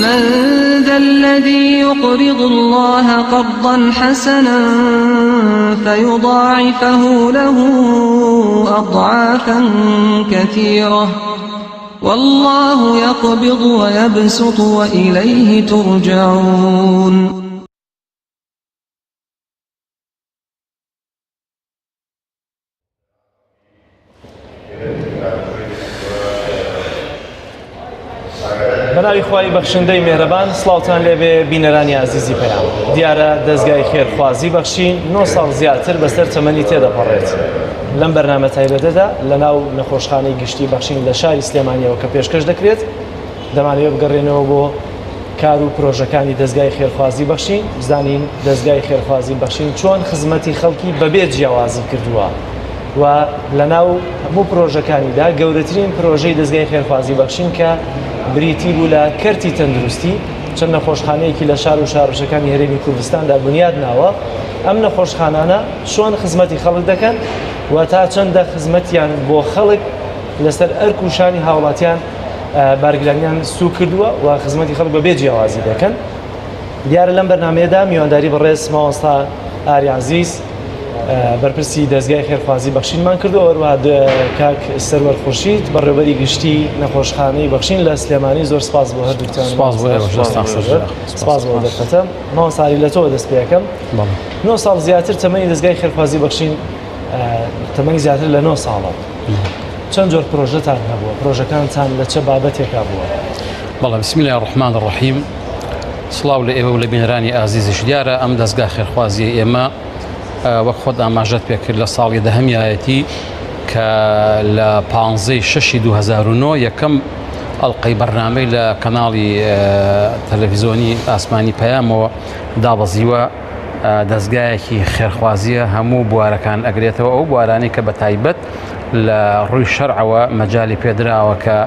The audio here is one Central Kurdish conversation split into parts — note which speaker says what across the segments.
Speaker 1: من ذا الذي يقرض الله قرضا حسنا فيضاعفه له أضعافا كثيرة والله يقبض ويبسط وإليه ترجعون.
Speaker 2: بەناوی خوای بەخشندەی مێرەبان سڵاوتان لێبێ بینەرانی عزیزی پەیام. دیارە دەستگای خێرخوازی بەخشین 9 ساڵ زیاتر بەسەر تەمەنی تێدەپەڕێت. لەم بەرنامە تایبەتەدا لەناو نەخۆشخانەی گشتی بەخشین لە شاری سلێمانیەوە کە پێشکەش دەکرێت دەمانەوێت بگەڕێنەوە بۆ کار و پرۆژەکانی دەستگای خێرخوازی بەخشین، بزانین دەستگای خێرخوازی بەخشین چۆن خزمەتی خەڵکی بەبێ جیاوازی کردووە و لەناو هەموو پرۆژەکانیدا گەورەترین پرۆژەی دەستگای خێرخوازی بەخشین کە بریتی بوو لە کەرتی تەندروستی چەند نەخۆشخانەیەکی لە شار و شارۆچەکانی هەرێمی کوردستاندا بنیاد ناوە. ئەم نەخۆشخانانە چۆن خزمەتی خەڵک دەکەن و تا چەندە خزمەتیان بۆ خەڵک لەسەر ئەرک و شانی هاوڵاتیان بارگرانیان سوو کردووە و خزمەتی خەڵک بەبێ جیاوازی دەکەن. دیارە لەم بەرنامەیەدا میوانداری بەڕێز مامۆستا ئاری عەزیز بەرپرسی دەستگای خێرخوازی بەخشینمان کردووە وەروە کاک سەروەر خورشید بەڕێوەبەری گشتی نەخۆشخانەی بەخشین لە سلێمانی زۆر سپاس بۆ هەردووکتان. سپاس بۆ دەرفەتە. مامۆستاری لە تۆ دەست پێ یەکەم. 9 ساڵ زیاتر تەمەنی دەستگای خێرخوازی بەخشین تەمەنی زیاتر لە 9 ساڵە. چەند جۆر پرۆژەتان هەبووە؟ پرۆژەکانتان لە چه بابەتێکا بووە؟
Speaker 3: بەڵێ بسم الله الرحمن الرحیم. سڵاو لە ئێوە و لە بینەرانی ئازیزیش. دیارە ئەم دەستگا خێرخوازی ئێمە وەک خۆت ئاماژەت پێ کرد لە ساڵی دەهەمیایەتی کە لە 15/6/2009 یەکەم ئەڵقەی بەرنامەی لە کەناڵی تەلەڤیزۆنی ئاسمانی پەیامەوە دابەزیوە. دەستگایەکی خێرخوازیە هەموو بوارەکان ئەگرێتەوە، ئەو بوارانی کە بە تایبەت لە ڕووی شەرعەوە مەجالی پێدراوە کە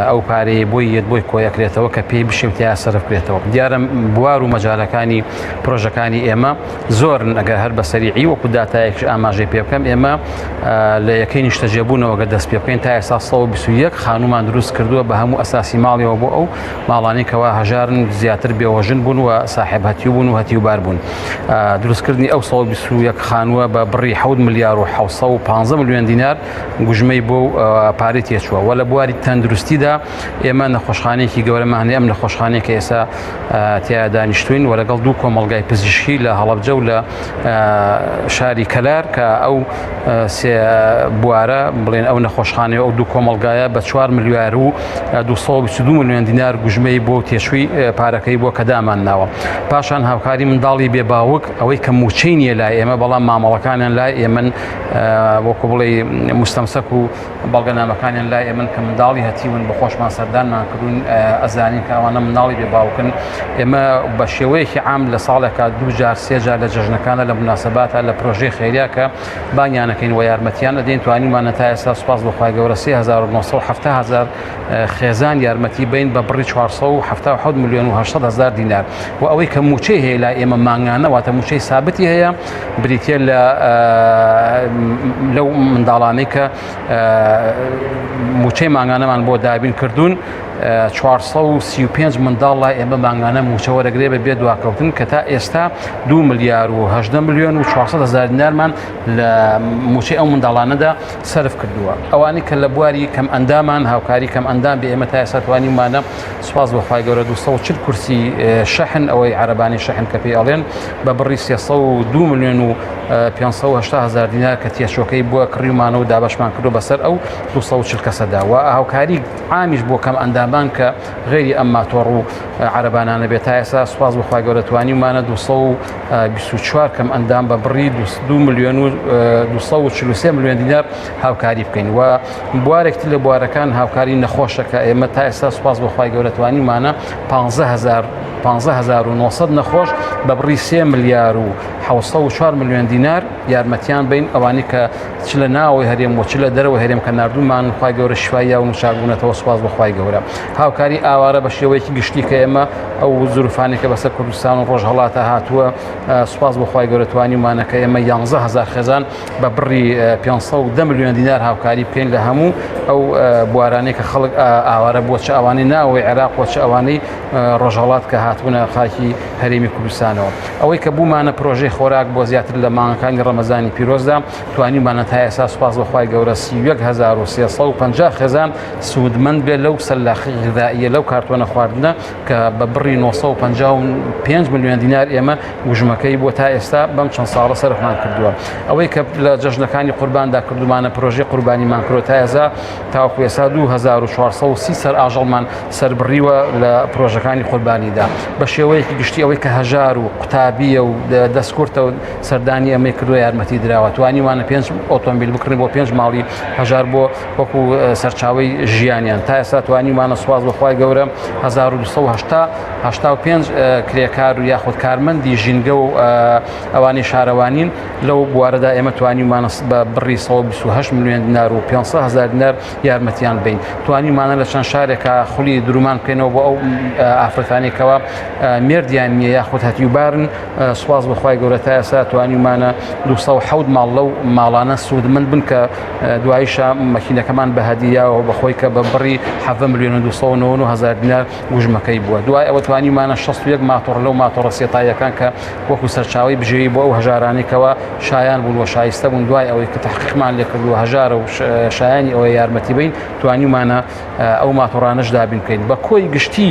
Speaker 3: ئەو پارەی بۆی یەت بۆی کۆیەکرێتەوە کە پێی بشێوتیا سەرف کرێتەوە. دیارە بوار و مەجالەکانی پرۆژەکانی ئێمە زۆرن ئەگەر هەر بە سەریعی وەکو داتایەکش ئاماژەی پێ بکەم. ئێمە لە یەکەی نیشتەجێبوونەوەگە دەست پێ بکەین تا ئێستا 121 خانومان دروست کردووە بە هەموو ئەساسی ماڵیەوە بۆ ئەو ماڵانی کەوا هەژارن زیاتر بێوەژن بوون و ساحب هەتیو بوون و هەتیوبار بوون. دروستکردنی ئەو 121 خانووە بە بڕی 7 ملیار و 715 ملیۆن دینار گوژمەی بۆ پارەی تێچووە. وە لە بواری تەندروستیدا ئێمە نەخۆشخانەیەکی گەورەمانێ ئەم نەخۆشخانەیە کە ئێستا تیا دانیشتوین و لەگەڵ 2 کۆمەڵگای پزیشکی لە هەڵەبجە و لە شاری کەلار کە ئەو سێ بوارە بڵێن ئەو نەخۆشخانەیە ئەو 2 کۆمەڵگایە بە 4 ملیار و 222 ملیۆن دینار گوژمەی بۆ تێشووی پارەکەی بۆ کە دامان ناوە. پاشان هاوکاری منداڵی بێباوک ئەوەی کە موچەی نیە لای ئێمە بەڵام مامەڵەکانیان لای ئێمە وەکو بڵێ مستەمسەک و بەڵگەنامەکانیان لای ئێمە کە منداڵی هەتیون بە خۆشمان سەردانمان کردوون ئەزانین کە ئەوانە منداڵی بێباوکن. ئێمە بە شێوەیەکی عام لە ساڵێکە 2 جار 3 جار لە جەژنەکانە لە مناسباتە لە پرۆژەی خێریا کە بانیانەکەین و یارمەتیان ئەدەین توانیمانە تا ئێستا سوپاس بەخوای گەورە 3970 خێزان یارمەتی بین بە بڕی 477 ملیۆن و 800 هزار دینار. و ئەوەی کە موچەی هەیە لای ئێمە مانگانە واتە موچەی سابتی هەیە بریتە لەو منداڵانەی کە موچەی مانگانەمان بۆ دابین کردوون 435 منداڵ لای ئێمە مانگانە موچەوەرەگرێ بە بێ دواکەوتن کە تا ئێستا 2 ملیار و 18 ملیۆن و 400 هزار دینارمان لە موچەی ئەو منداڵانەدا سەرف کردووە. ئەوانی کە لە بواری کەم ئەندامان هاوکاری کەم ئەندام بێ ئێمە تا ئێستا توانیمانە سوپاس بەخوای گەورە 240 کورسی شەحن ئەوەی عەرەبانی شەحن کە پێی ئەڵێن بە بڕی 302 ملیۆن و 580 هزار دینار کە تێشۆکەی بووە کڕیمانە و دابەشمان کردو بەسەر ئەو 240 کەسەدا. و هاوکاری عامیش بۆ کەم ئەندامان کە غێری ئەم ماتۆڕ و عەرەبانانە بێت تا ئێستا سوپاس بەخوای گەورە توانیمانە 224 کەم ئەندام بە بڕی 2 ملیۆن و 243 ملیۆن دینار هاوکاری بکەین. و بوارێکتی لە بوارەکان هاوکاری نەخۆشەکە ئێمە تا ئێستا سوپاس بەخوای گەورە توانیمانە 15900 نەخۆش بە بڕی 3 ملیار و 704 ملیۆن دینار یارمەتیان بین ئەوانی کە چ لە ناوەی هەرێم و چ لە دەرەوە هەرێم کە نردومان خی گەورە شوایە و نوچاربوونەتەوە سوپاس بەخوای گەورە هاوکاری ئاوارە بە شێوەیەکی گشتی کە ئێمە ئەو زروفانی کە بەسەر کوردستان و ڕۆژهەڵاتە هاتووە سوپاس بەخوای گەورە توانیمانەکە ئێمە 11,000 خێزان بە بڕی 510 میلیۆن دینار هاوکاری بکەین لە هەموو ئەو بوارانەی کە خەڵک ئاوارە بۆ چ ئەوانەی ناوەی عێراق بۆ چ ئەوانەی ڕۆژهەڵات کە هاتبوونە خاکی هەرێمی کوردستانەوە ئەوەی کە بوومانە پرۆژەی خۆراک بۆ زیاتر لە مانگەکانی ڕەمەزانی پیرۆزدا توانیمانە تا ئێستا سوپاس بەخوای گەورە 31,350 خێزان سوودمەند بێت لەو سەلاخی غذائیە لەو کارتۆنە خواردنە کە بە بڕی 955 میلیۆن دینار ئێمە وژمەکەی بۆ تا ئێستا بەم چەند ساڵە سەرحمان کردووە ئەوەی کە لە جەژنەکانی قورباندا کردومانە پرۆژەی قوربانیمان کردو تا ئێستا تاوەکو ئێستا 2430 سەر ئاژەڵمان سەربڕیوە لە پرۆژەکانی قوربانیدا بە شێوەیەکی گشتی ئەوەی کە هەژار و قوتابیە و دەستکورتە و سەردانی ئەمەی کردو یارمەتی درراوە توانیوانە 5 ئۆتۆمبیل بکردن بۆ 5 ماڵی هەژار بۆ وەکو سەرچاوی ژیانیان تا ئێستا توانیمانە سوپاس بەخوای گەورە 1285 کرێکار و یاخود کارمەندی ژینگە و ئەوانی شارەوانین لەو بوارەدا ئێمە توانیمانە بە بڕی 128 میلیۆن دینار و 500,000 دینار یارمەتیان بین توانیمانە لە چەند شارێکە خولی درومان بکەینەوە بۆ ئەو ئافرەتانێکەوە مێردیان نییە یاخود هەتیوبارن سوپاس بەخوای گەورە تا ئێستا توانیمانە 207 ماڵ لەو ماڵانە سوودمەند بن کە دواییشە مەکینەکەمان بە هەدیاوە بەخۆی کە بە بڕی 7 میلیۆن و 290,000 دینار وژمەکەی بووە دوای ئەوە توانیمانە 61 ماتۆڕ لەو ماتۆڕە سێتاییەکان کە وەکو سەرچاوی بژێوی بۆ ئەو هەژارانێکەوە شایان بوون و شایستە بوون دوای ئەوەی کە تحقیقمان لێ کردووە هەژارە و شایانی ئەوە یارمەتی بین توانیمانە ئەو ماتۆڕانەش دابین بکەین بە کۆی گشتی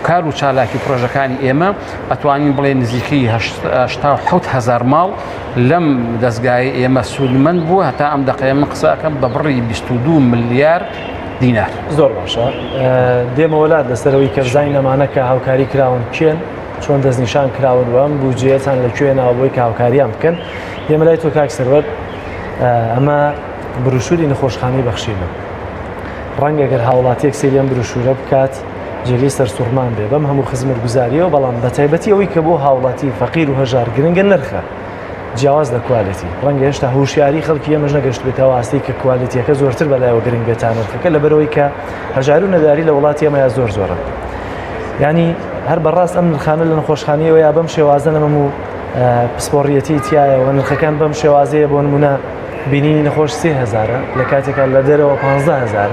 Speaker 3: کار و چالاکی پرۆژەکانی ئێمە ئەتوانین بڵێ نزیکەی 87,000 ماڵ لەم دەستگای ئێمە سوودمەند بووە هەتا ئەم دەقەیە من قسەکەم بە بڕی 22 ملیار دینار
Speaker 2: زۆر باشە دێمەوەلات لەسەرەوەی کەرزای نەمانە کە هاوکاری کراون کێن چۆن دەستنیشان کراون وەم بودجێتان لەکوێ ناوبۆی کە هاوکاریان بکەن دێمە لای تۆ کاک سەروەر ئەمە بروشوری نەخۆشخانەی بەخشینە ڕەنگەگەر هاوڵاتیەک سەیرێن بروشورە بکات جێگەی سەرسوڕمان بێ بەم هەموو خزمەت گوزاریەوە بەڵام بەتایبەتی ئەوەی کە بۆ هاوڵاتی فەقیر و هەژار گرنگە نرخە جیاواز لە کوالەتی ڕەنگە هێشتا هوشیاری خەڵکی ئێمەش نەگەشت بێتەوە ئاستی کە کوالەتیەکە زۆرتر بەلایەوە گرنگ بێتان نرخەکە لەبەرەوەی کە هەژار و نەداری لە وڵاتی ئێمە زۆر زۆرە ینی هەر بەڕاست ئەم نرخانە لە نەخۆشخانەیەوە یا بەم شێوازە نەمەم و پسپۆڕیەتی تایەوە نرخەکان بەم شێوازەیە بۆ نمونە بینینی نەخۆش 30,000 لە کاتێکا لە دەرەوە 15,000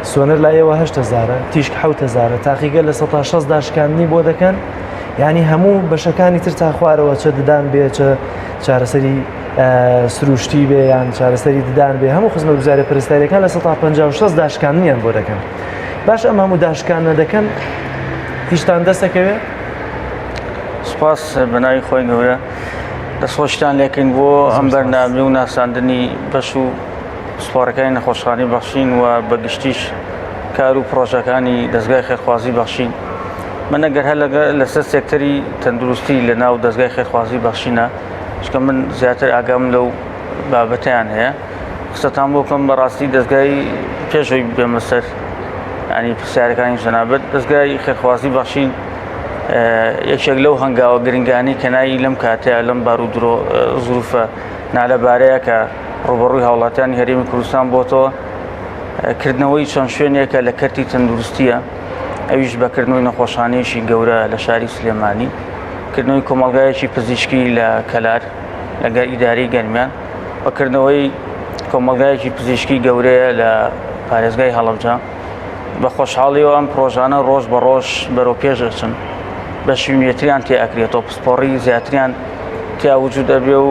Speaker 2: سۆنەر لایەوە 8,000 تیشک 7,000 تاقیگە لە 160 داشکاندنی بۆ دەکەن ینی هەموو بەشەکانی تر تا خوارەوە چە ددان بێ چە چارەسەری سروشتی بێ یان چارەسەری ددان بێ هەموو خزمەت گوزارە پرستاریەکان لە 156 داشکاندنیان بۆ دەکەن باش ئەم هەموو داشکانە دەکەن هیچتان دەستەکەوێت
Speaker 4: سوپاس بەناوی خۆی گەورە دەستخۆشتان لێکن بۆ ئەم بەرنامە و ناساندنی بەش و سوپارەکانی نەخۆشخانەی بەخشین و بەگشتیش کار و پرۆژەکانی دەستگای خێرخوازی بەخشین من ئەگەر هەر لەسەر سێکتەری تەندروستی لە ناو دەستگای خێرخوازی بەخشینە چکە من زیاتر ئاگام لەو بابەتیان هەیە قسەتان بۆ بکەم بەڕاستی دەستگای پێشەوەی بێمە سەر ینی پرسیارەکانی جەنابەت دەستگای خێرخوازی بەخشین یەکێک لەو هەنگاوە گرنگانی کەنایی لەم کاتەیە لەم بارودرۆ زروفە نالەبارەیە کە ڕوبەڕووی هاوڵاتیانی هەرێمی کوردستان بۆتەوە کردنەوەی چەند شوێنێکە لە کەرتی تەندروستیە ئەویش بەکردنەوەی نەخۆشخانەیەکی گەورە لە شاری سلێمانی کردنەوەی کۆمەڵگایەکی پزیشکی لە کەلار لەگەر ئیداری گەرمیان بەکردنەوەی کۆمەڵگایەکی پزیشکی گەورەیە لە پارێزگای هەڵەبجە بە خۆشحاڵیەوە ئەم پرۆژانە ڕۆژ بە ڕۆژ بەرەو پێش دەچن بە شوێنیەتریان تێ ئەکرێتەوە پسپۆڕی زیاتریان تیا وجود دەبێ و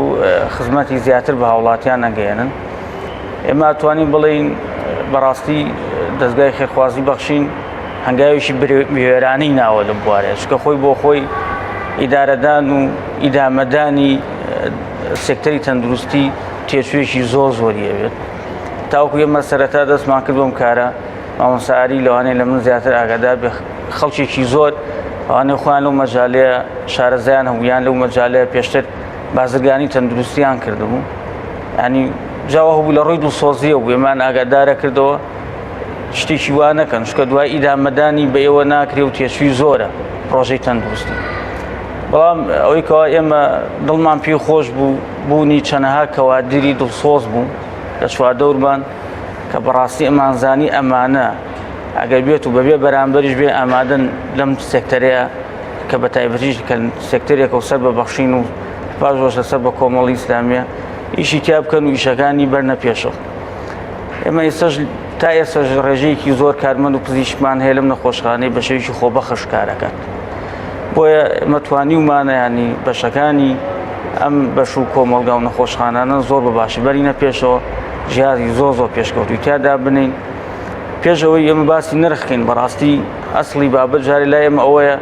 Speaker 4: خزمەتی زیاتر بە هاوڵاتیان ئەگەێنن ئێمە ئەتوانین بڵێین بەڕاستی دەستگای خێرخوازی بەخشین هەنگاویشی بێوێرانەی ناوە لە بوارەیە چکە خۆی بۆ خۆی ئیدارەدان و ئیدامەدانی سێکتەری تەندروستی تێچوێکی زۆر زۆریەوێت تاوەکو ئێمە سەرەتا دەستمان کردوم کارە مامۆسایی لەوانەیە لە من زیاتر ئاگادار بێ خەڵکێکی زۆر ئەوانەی خۆیان لەو مەجالەیە شارەزایان هەبوویان لەو مەجالەیە پێشتر بازرگانی تەندروستیان کردبوو ینی جاوە هەبوو لە ڕۆی دڵسۆزیە بوو ئێمان ئاگادارە کردەوە شتێکی وا نەکەن چکە دوای ئیدامەدانی بە ئێوە ناکرێ و تێچووی زۆرە پرۆژەی تەندروستی بەڵام ئەوەی کەوا ئێمە دڵمان پێی خۆش بوو بوونی چەنەها کەوادری دڵسۆز بوو لە چواردەورمان کە بەڕاستی ئەمانزانی ئەمانە ئەگەر بێت و بەبێ بەرامبەریش بێ ئامادەن لەم سێکتەرەیە کە بە تایبەتیش کە سێکتەرێکە و سەر بە بەخشین و پاش لەسەر بە کۆمەڵی ئیسلامیە ئیشی تیا بکەن و ئیشەکانی بەرنە پێشەوە. ئێمە ئێستاش تا ئێستاش ڕێژەیەکی زۆر کارمەند و پزیشکمان هەیە لەم نەخۆشخانەی بە شێوەیەکی خۆبەخش کارەکەن. بۆیە مەتوانیومانە ینی بەشەکانی ئەم بەش و کۆمەڵگا و نەخۆشخانانە زۆر بەباشی بەرینە پێشەوە، ژیاری زۆر پێشکەوتوی تیادا بنین. پێشەوەی ئێمە باسی نرخکەین، بەڕاستی ئەسڵی بابەت جارێ لای ئێمە ئەوەیە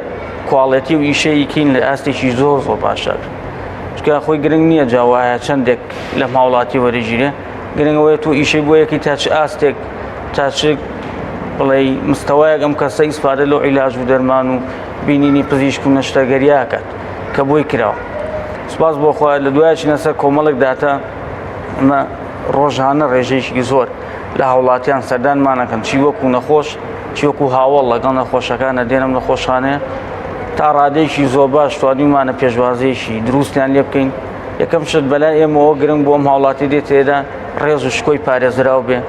Speaker 4: کواڵەتی و ئیشەیەکەین لە ئاستێکی زۆر باشە. چکە خۆی گرنگ نییە جاوایە چەندێک لە ماوڵاتی وەرەگیرێ، گرنگەوەیە تۆ ئیشەی بۆ یەکی تا چ ئاستێک تا چ بڵێ مستەوایەک ئەم کەسە ئیسپادە لەو عیلاج و دەرمان و بینینی پزیشک و نەشتەرگەریاکات کە بۆی کراوە. سوپاس بۆ خوا لە دوایچینە سەر کۆمەڵێک داتا ئەمە ڕۆژانە ڕێژەیەکی زۆر لە هاوڵاتیان سەردانمانەکەن، چی وەکو نەخۆش چی وەکو هاوڵ لەگەڵ نەخۆشەکانە دێنم نەخۆشخانەیە تا ڕادێکی زۆر باش توانیمانە پێشوازەیەکی دروستیان لێ بکەین. یەکەم شت بەلای ئێمەوە گرنگ بۆ ئەم هاوڵاتی دێت تێدا ڕێز و شکۆی پارێزراو بێ،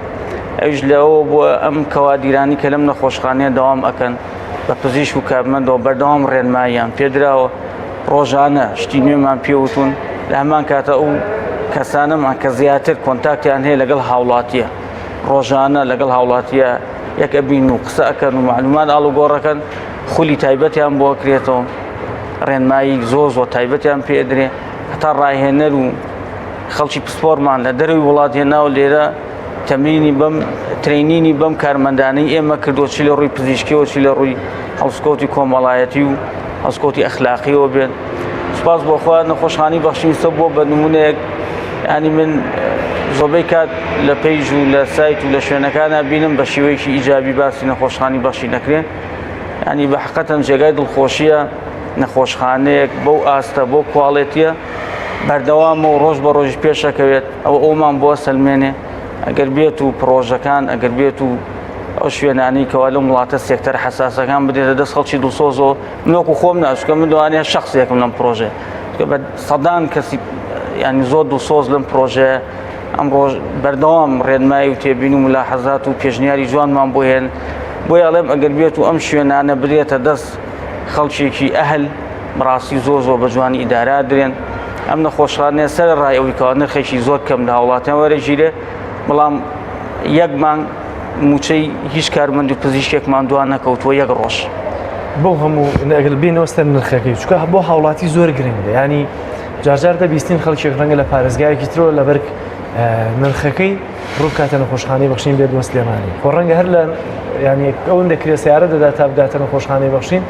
Speaker 4: ئەویش لەوە بۆ ئەم کەوادیرانی کە لەم نەخۆشخانەیە دەوام ئەکەن بە پزیشک و کارمەندەوە بەردەوام ڕێنماییان پێدراوە، ڕۆژانە شتی نوێمان پێوتون لە هەمان کاتە ئەو کەسانەمان کە زیاتر کۆنتاکتیان هەیە لەگەڵ هاوڵاتیە، ڕۆژانە لەگەڵ هاوڵاتیە یەک ئەبین و قسە ئەکەن و معلومات ئاڵوگۆڕەکەن، خولی تایبەتیان بۆ کرێتەوە، ڕێنمایی زۆر تایبەتیان پێدرێ، هەتا ڕاهێنەر و خەڵکی پسپۆرمان لە دەروی وڵات هێناو لێرە تەمرینی بەم ترینینی بەم کارمەندانەی ئێمە کردووە، چی لە ڕووی پزیشکیەوە چی لە ڕووی هەڵسکۆتی کۆمەڵایەتی و هەڵسکۆتی ئەخلاقیەوە بێت. سوپاس بۆ خوا نەخۆشخانەی بەخشین سە بۆ بە نمونەیەک ینی من زۆربەی کات لە پەیج و لە سایت و لە شوێنەکانە بینم بە شێوەیەکی ئیجابی باسی نەخۆشخانەی بەخشی دەکرێن، ینی بە حەقەتەن جێگای دڵخۆشیە نەخۆشخانەیەک بەو ئاستە بۆ کواڵێتیە بەردەوامە و ڕۆژ بە ڕۆژ پێشەکەوێت، ئەوە ئەومان بۆ سەلمێنێ ئەگەر بێت و پرۆژەکان ئەگەر بێت و ئەو شوێنانی کەوا لەم وڵاتە سێکتەر حەساسەکان بدێتە دەست خەڵکی دڵسۆزەوە. منۆکو خۆم ناچکە من دوانەیە شخصێکم لەم پرۆژێ بە سەدان کەسی ینی زۆر دڵسۆز لەم پرۆژەیە ئەم ڕۆژ بەردەوام ڕێنمایی و تێبین و ملاحەزات و پێشنیاری جوانمان بۆ هێن. بۆیە ئەڵێم ئەگەر بێت و ئەم شوێنانە بدرێتە دەست خەڵکێکی ئەهل بەڕاستی زۆر بە جوانی ئیدارا درێن. ئەم نەخۆشخانەیە سەرڕای ئەوەی کەوا نرخێکی زۆر کەم لە هاوڵاتیان وەرەگیرێ، بەڵام یەک مانگ موچەی هیچ کارمەند و پزیشکێکمان دوان نەکەوتووە یەک ڕۆژ.
Speaker 2: بۆ هەموو ئەگەر بینەوە سەر نرخەکەی، چکە بۆ هاوڵاتی زۆر گرنگە، ینی جارجار دەبیستین خەڵکێک ڕەنگە لە پارێزگایەکی ترەوە لەبەر نرخەکەی ڕووکاتە نەخۆشخانەی بەخشین بێت بۆ سلێمانی، خۆ ڕەنگە هەر لە ینی ئەوەندە کرێسیارە دەدا تا بداتە نەخۆشخانەی بەخشین،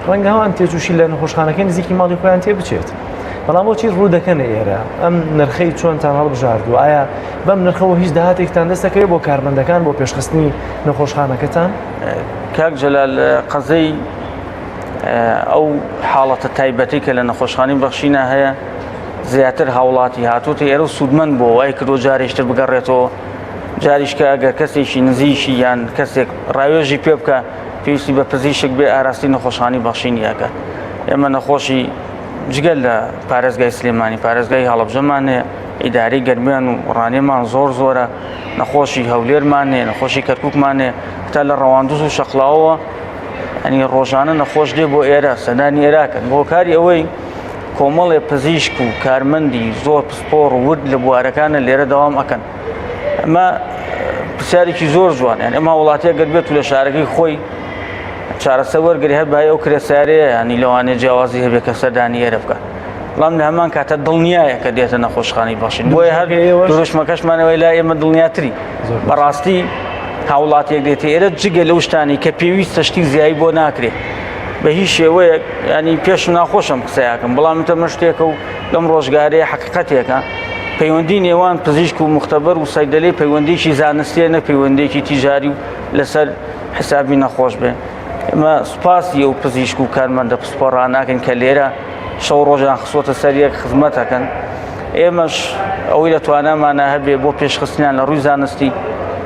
Speaker 2: ڕەنگە هەوان تێجوشی لە نەخۆشخانەکەی نزیکی ماڵی خۆیان تێ بچێت. بەڵام بۆچی ڕوو دەکەنە ئێرە ئەم نرخەی چۆنتان هەڵبژاردووە؟ ئایا بەم نرخەوە هیچ داهاتێکتان دەستەکەوێت بۆ کارمەندەکان بۆ پێشخستنی نەخۆشخانەکەتان؟
Speaker 4: کاک جەلال قەزەی ئەو حاڵەتە تایبەتی کە لە نەخۆشخانەی بەخشینە هەیە زیاتر هاوڵاتی هاتووتە ئێرە و سوودمەند بۆ وای کردو جارێشتر بگەڕێتەوە، جاریشکە ئەگەر کەسێکی نزیشی یان کەسێک ڕاوێژی پێ بکە پێویستی بە پزیشک بێ ئاراستی نەخۆشخانەی بەخشین یاکە. ئێمە نەخۆشی جگەل لە پارێزگای سلێمانی پارێزگای هەڵەبجەمان هەیە، ئیداری گەرمیان و ڕانێمان زۆرە، نەخۆشی هەولێرمان هەیە، نەخۆشی کەرکووکمان هەیە، تا لە ڕەواندوز و شەقڵاوەوە ئەنی ڕۆژانە نەخۆش دێ بۆ ئێرە سەدانی ئێراکەن بۆ کاری ئەوەی کۆمەڵێ پزیشک و کارمەندی زۆر پسپۆڕ و ورد لە بوارەکانە لێرە دەوام ئەکەن. ئەمە پرسیارێکی زۆر جوان، یان ئەمە وڵاتیە گەر بێت و لە شارەکەی خۆی چارەسەر وەرگری هەر بای ئەو کرێسارەیە ینی لەوانەیە جیاوازی هەبێت کە سەردانی ئێرە بکات، بەڵام لە هەمان کاتە دڵنیایە کە دێتە نەخۆشخانەی بەخشین. بۆیە هەر دروشمەکەشمانەوەی لا ئێمە دڵنیاتری بەڕاستی هاوڵاتیەک دێتە ئێرە جگە لەو شتانی کە پێویستە شتی زیایی بۆ ناکرێت بە هیچ شێوەیەک، ینی پێش و ناخۆشم قسەیەکەم، بەڵام تەمە شتێکە و لەم ڕۆژگارەیە حەقیقەتێکە پەیوەندی نێوان پزیشک و مختبەر و سەیدەلەی پەیوەندیکی زانستیە نە پەیوەندێکی تیجاری و لەسەر حسابی نەخۆش بێ. ئێمە سوپاسی ئەو پزیشک و کارمەندە پسپۆڕان ناکەن کە لێرە شەو ڕۆژان خسوۆتە سەر یەک خزمەتەکەن. ئێمەش ئەوەی لە توانامانە هەبێ بۆ پێشخستنیان لە ڕووی زانستی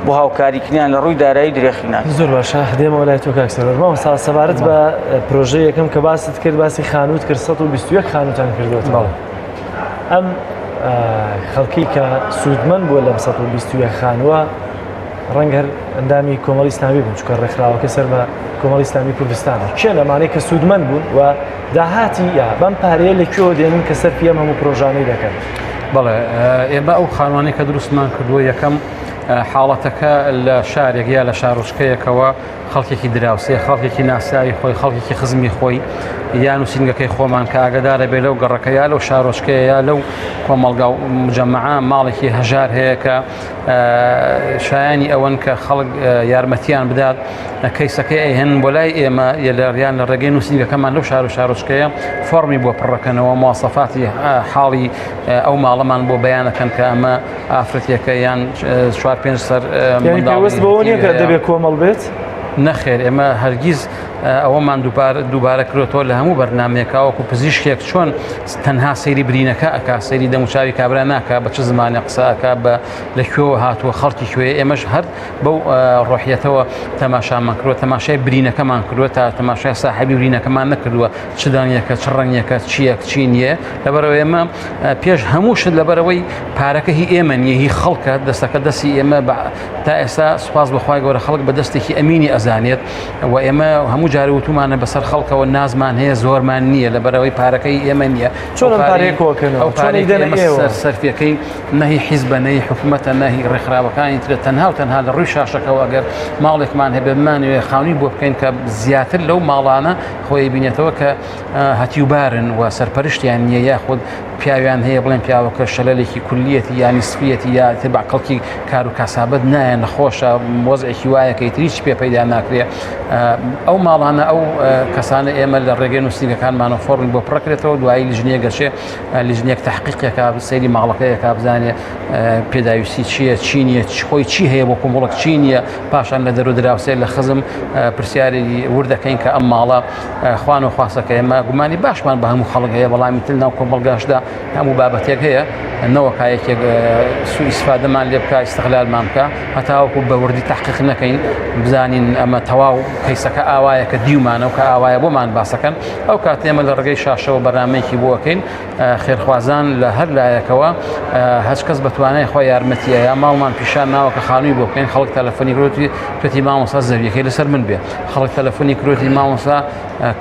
Speaker 4: بۆ هاوکاریکردنیان لە ڕووی دارایی درێخینان.
Speaker 2: زۆر باشە دێمەوە لای تۆ کاکسەرەوە سەبارەت بە پرۆژەیە یەکەم کە باست کرد باسی خانووت کرد 121 خانووتان کردوێتەوە. ئەم خەڵکی کە سوودمەند بووە لەم 121 خانووە ڕەنگە هەر ئەندامی کۆمەڵی ئیسلامی بوون چونکە ڕێکخراوەکە سەر بە کۆمەڵی ئیسلامی کوردستانە کێ لەمانەیە کە سوودمەند بوون و داهاتی یا بەم پارەیە لەکوێوە دێنن کە سەر پێم هەموو پرۆژانەی دەکەن.
Speaker 3: بەڵێ ئێمە ئەو خانوانەی کە دروستمان کردووە یەکەم حاڵەتەکە لە شارێک یا لە شارۆچکەیەکەوە خەڵکێکی دراوسێ خەڵکێکی ناسایی خۆی خەڵکێکی خزمی خۆی یان نووسنگەکەی خۆمان کە ئاگدارە بێ لەو گەڕەکەیە لەو شارۆچکەیە لەو کۆمەڵگا و مجەمەعە ماڵێکی هەژار هەیە کە شایانی ئەوەن کە خەڵک یارمەتیان بدات کەیسەکەی ئەیهێن بۆ لای ئێمە لەریان لە ڕێگەی نووسنگەکەمان لەو شارۆچکەیە فۆرمی بۆ پڕەکەنەوە مواصفاتی حاڵی ئەو ماڵەمان بۆ بەیانەکەن کە ئەمە ئافرەتێکە یان 4-5 سەر
Speaker 2: پێویست بەوە نییە کە دەبێت کۆمەڵ بێت؟
Speaker 3: نەخێر ئێمە هەرگیز ئەوەمان دووبارە کرێتەوە لە هەموو بەرنمێکاوەکو پزیشکێک چۆن تەنها سەیری برینەکە ئەکا سەیری دەموچاوی کابرا ناکە بە چ زمانە قسەکە بە لەکوێوە هاتووە خەڵکی کوێ ئێمەش هەر بەو ڕۆحیەتەوە تەماشامان کردووە تەماشای برینەکەمان کردووە تا تەماشای ساحەبی برینەکەمان نەکردووە چ دانیەکە چ ڕەنگێکە چیەک چی نییە لەبەرەوە ئێمە پێش هەموو شت لەبەرەوەی پارەکە هی ئێمە نییە هی خەڵکە دەستەکە دەستی ئێمە تا ئێستا سوپاس بەخوای گەورە خەڵک بە دەستێکی ئەمینی ئەزانێت و ئێمە هەموو جارە وتومانە بەسەر خەڵکەوە نازمان هەیە زۆرمان نییە لەبەرەوەی پارەکەی ئێمە نییە
Speaker 2: چۆن پارێکەوەکەنەوە
Speaker 3: سەرفیەکەی نەهی حیزبە نەهی حکوومەتە نەهی ڕێکخراوەکانی ترە تەنها و تەنها لە ڕووی شاشەکەەوە ئەگەر ماڵێکمان هەبێ بمانوێ خاونی بۆ بکەین کە زیاتر لەو ماڵانە خۆی بینێتەوە کە هەتیوبارن و سەرپەرشتیان نییە یاخود پیاویان هەیە بڵێن پیاوەکە شەلەلێکی کولیەتی یانی سفیەتی یا تبع کەڵکی کار و کاسابەت نایە نەخۆشە وەزعێکی وایە کە هیچ پێ پەیدا ناکرێ ئەو ماڵانە ئەو کەسانە ئێمە لە ڕێگەی نووسنگەکانمانە فۆرمی بۆ پڕکرێتەوە دوایی لیژنیە گەشێ لیژنێک تحقیقێکا سەیری ماڵەکەیەکا بزانێ پێداویستی چییە چی نییە خۆی چی هەیە بۆ کۆمەڵک چی نییە پاشان لە دەرو دراوسێ لە خزم پرسیاری وردەکەین کە ئەم ماڵە خوان و خواسەکە ئێمە گومانی باشمان بە هەموو خەڵک هەیە بەڵامی تر ناو کۆمەڵگاشدا هەموو بابەتێک هەیە نەوەکایەکێک سوء ئیسفادەمان لێ بکە ئیستیغلالمان بکە هەتاوەکو بە وردی تحقیق نەکەین بزانین ئەمە تەواو کەیسەکە ئاوایە کە دیومانەوە کە ئاوایە بۆمان باسەکەن ئەو کات ئێمە لە ڕێگەی شاشەوە بەرنامەیەکی بۆکەین خێرخوازان لە هەر لایەکەوە هەچ کەس بەتوانای خۆی یارمەتیە یا ماڵمان پیشان ناوە کە خانووی بۆ بکەین خەڵک تەلەفۆنی کرۆتی توێتی مامۆستا زەویەکەی لەسەر من بێ خەڵک تەلەفۆنی کرۆتی مامۆستا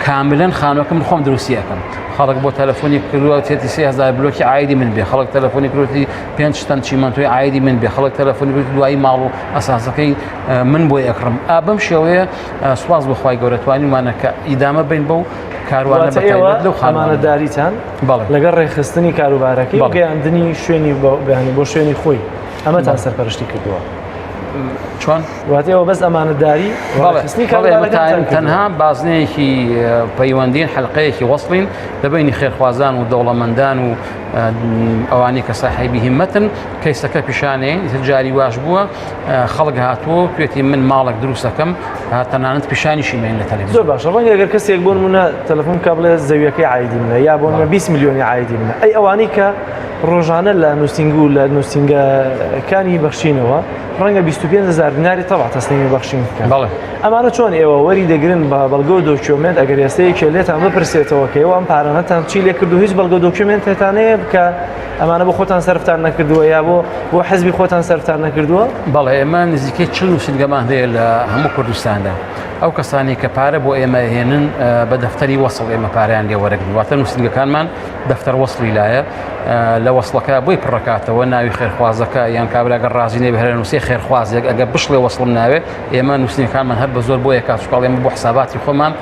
Speaker 3: کاملەن خانووەکەم خۆم دروستیەکەم خەڵک بۆ تەلەفۆنی کردووە تێتی 3000 بلۆکی عایدی من بێ خەڵک تەلەفۆنی کرۆتی 5 تەن چیمەنتۆی عایدی من بێ خەڵک تەلەفۆنی کرۆتی دوایی ماڵ و ئەساسەکەی من بۆ ئەکڕم بەم شێوەیە سوپاس بەخوای گەورە توانیمانە کە ئیدامە بین بەو کاروانە بەتایبەت لەو
Speaker 2: خانوانەداریتان لەگەڵ ڕێخستنی کاروبارەکەی و گەیاندنی شوێنی بۆ شوێنی خۆی ئەمەتان سەرپەرشتی کردووە
Speaker 3: چۆن
Speaker 2: واتەوە بەس ئەمانەداری
Speaker 3: تەنها بازنەیەکی پەیوەندین حەلقەیەکی وەصلین لەبینی خێرخوازان و دەوڵەمەندان و ئەوانەی کە ساحیبی هیمەتن کەیسەکە پیشانەیە جاری واش بووە خەڵک هاتووە توێتی من ماڵک دروستەکەم تەنانەت پیشانیشی مێن لە تەلەڤیزیۆن
Speaker 2: زۆر باشە ڕەنگە ئەگەر کەسێک بۆ نمونە تەلەفۆن کا بڵێ زەویەکەی عایدی منە یا بۆ 20 میلیۆنی عایدی منە ئەی ئەوانەی کە ڕۆژانە لە نووسنگ و لە نووسنگەکانی بەخشینەوە ڕەنگە 25,000 دیناری تەواو تەسلیمی بەخشین بکەن ئەمانە چۆن ئێوە وەری دەگرن بە بەڵگە و دۆکیۆمنت ئەگەر ئێستەیەکێ لێتان بپرسێتەوە کە ئێوە ئەم پارانەتان چی لێ کردو هیچ بەڵگە و دۆکیۆمنتێتانەیە بکە ئەمانە بۆ خۆتان سەرفتان نەکردووە یا بۆ حەزبی خۆتان سەرفتان نەکردووە؟
Speaker 3: بەڵێ ئێمە نزیکەی 40 نووسنگەمان هەیە لە هەموو کوردستاندا ئەو کەسانی کە پارە بۆ ئێمە هێنن بە دەفتەری وەسڵ ئێمە پاریان لێ وەرەگرن واتە نووسنگەکانمان دەفتەر وەسڵی لایە لە وەسڵەکە بۆی پڕکاتەوە ناوی خێرخوازەکە یان کابراگە ڕازی نێ بهێنن نووسێ خێرخوازێک ئەگە بشڵێ وەسڵم ناوێ ئێمە نووسنگەکانمان هەر بە زۆر بۆ یەکات چووکڵ ئێمە بۆ حساباتی خۆمان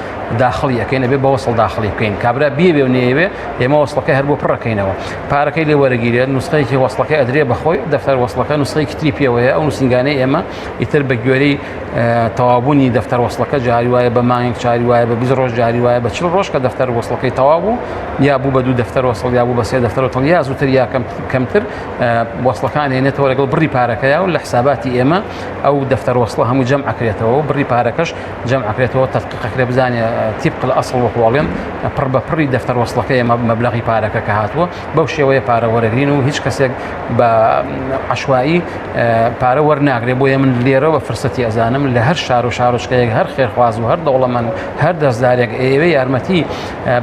Speaker 3: داخڵی ئەەکەین ئەبێ بە وەسڵ داخڵی بکەین کابرا بێ و نێوێ ئێمە وەسڵەکە هەر بۆ پڕەکەینەوە پارەکەی لێ وەرەگیرێت نوسخەیەکی وەسڵەکە ئەدرێ بەخۆی دەفتەر وەسڵەکە نوسخەیەکی تری پێوەیە ئەو نووسنگانەی ئێمە ئیتر بە گوێرەی تەوابوونی دەفتەر وەسڵەکە جاری وایە بە مانگێک جاری وایە بە 20 ڕۆژ جاری وایە بە 40 ڕۆژ کە دەفتەر وەسڵەکەی تەواو بوو یا بوو بە 2 دەفتەر وەسڵ یا بوو بە 3 دەفتەر وەسڵ یا زووتر یا کەمتر وەسڵەکان هێنێتەوە لەگەڵ بڕی پارەکەیە و لە حساباتی ئێمە ئەو دەفتەر وەسڵە هەموو جەمعەکرێتەوە و بڕی پارەکەش جەمعەکرێتەوە تەدقیقەکرێ بزانێ تیبق لە ئەسڵ وەڵێن پڕ بە پڕی دەفتەر وەسڵەکەی مەبلەغی پارەکە کە هاتووە بەو شێوەیە پارە وەرەگرین و هیچ کەسێک بە عشوایی پارە وەرناگرێ بۆیە من لێرەوە فرسەتی ئەزانم لە هەر شار و شارۆچکەیەک هەر خێرخواز و هەر دەوڵەمەند هەر دەستدارێک ئێوە یارمەتی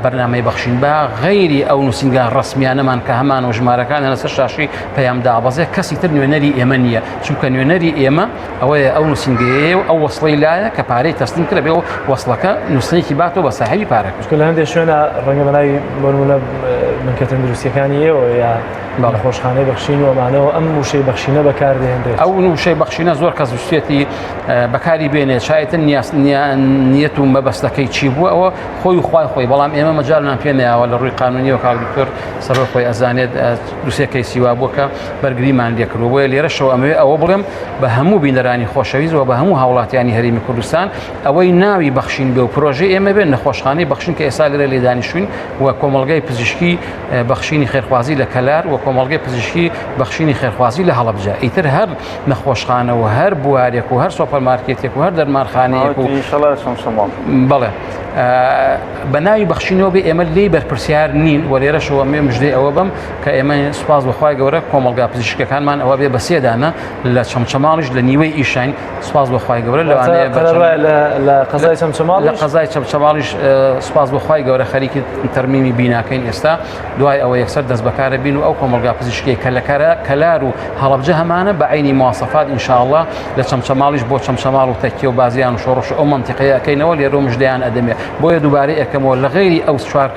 Speaker 3: بەرنامەی بەخشین بە غەیری ئەو نووسینگان ڕسمیانەمان کە هەمان و ژمارەکان لەسەر شاشی پەیام دابەزێ کەسی تر نوێنەری ئێمە نییە چونکە نوێنەری ئێمە ئەوەیە ئەو نووسینگەیە و ئەو وەسڵەی لایە کە پارەی تەسلیم کرد بێ و وەسڵەکە نووسینێکی باتەوە بە ساحیبی پارەکە
Speaker 2: لە هەندێک شوێنە ڕەنگە بەناوی بۆنمونە بنکە تەندروستیەکانی ئێوە یا خۆشخانەی بەخشین و ئەمانەوە ئەم وشەی بەخشینە بەکاردێنرێت
Speaker 3: ئەو وشەی بەخشینە زۆر کەس وشتێتی بەکاری بێنێت شایەتن نیەت و مەبەستەکەی چی بووە ئەوە خۆی و خوای خۆی بەڵام ئێمە مەجالمان پێ نایەوە لە ڕووی قانونیەوە کاک دکتۆر سەرۆک خۆی ئەزانێت دووسێکەی سیوا بووە کە بەرگریمان لێکردووە بۆیە لێرەشەوە ئەمەوێ ئەوە بڵێم بە هەموو بینەرانی خۆشەویست و بە هەموو هاوڵاتیانی هەرێمی کوردستان ئەوەی ناوی بەخشین بێ و پرۆژەی ئێمە بێن نەخۆشخانەی بەخشین کە ئێستا لێرە لێدانیشتوین و کۆمەڵگەی پزیشکی بەخشینی خێرخوازی لە کەلار و کۆمەڵگەی پزیشکی بەخشینی خێرخوازی لە هەڵەبجە ئیتر هەر نەخۆشخانە و هەر بوارێک و هەر سۆپەرمارکێتێک و هەر دەرمانخانەیەک و بەڵێ بە ناوی بەخشینەوە بێ ئێمە لێی بەرپرسیار نین و لێرەشەوە مێ مژدەی ئەوە بم کە ئێمە سوپاس بەخوای گەورە کۆمەڵگا پزیشکەکانمان ئەوە بێ بە سێدانە لە چەمچەماڵیش لە نیوەی ئیشین سوپاس بەخوای گەورە لەوانەیە
Speaker 2: لە قەزای چەمچەماڵ
Speaker 3: لە قەزای چەمچەماڵیش سوپاس بەخوای گەورە خەریکی تەرمیمی بیناکەین ئێستا دوای ئەوە یەکسەر دەست بەکارە بین و ئەو کۆمەڵگا پزیشکی کە لە کەلار و هەڵەبجە هەمانە بە عینی مواسەفات ئینشاءالله لە چەمچەماڵیش بۆ چەمچەماڵ و تەکیە و بازیان و شۆڕش ئەو مەنتیقەیە ئەکەینەوە لێرە مژدەیان ئەدەمێ بۆیە دووبارەی ئەکەمەوە لە غێری ئەو چوار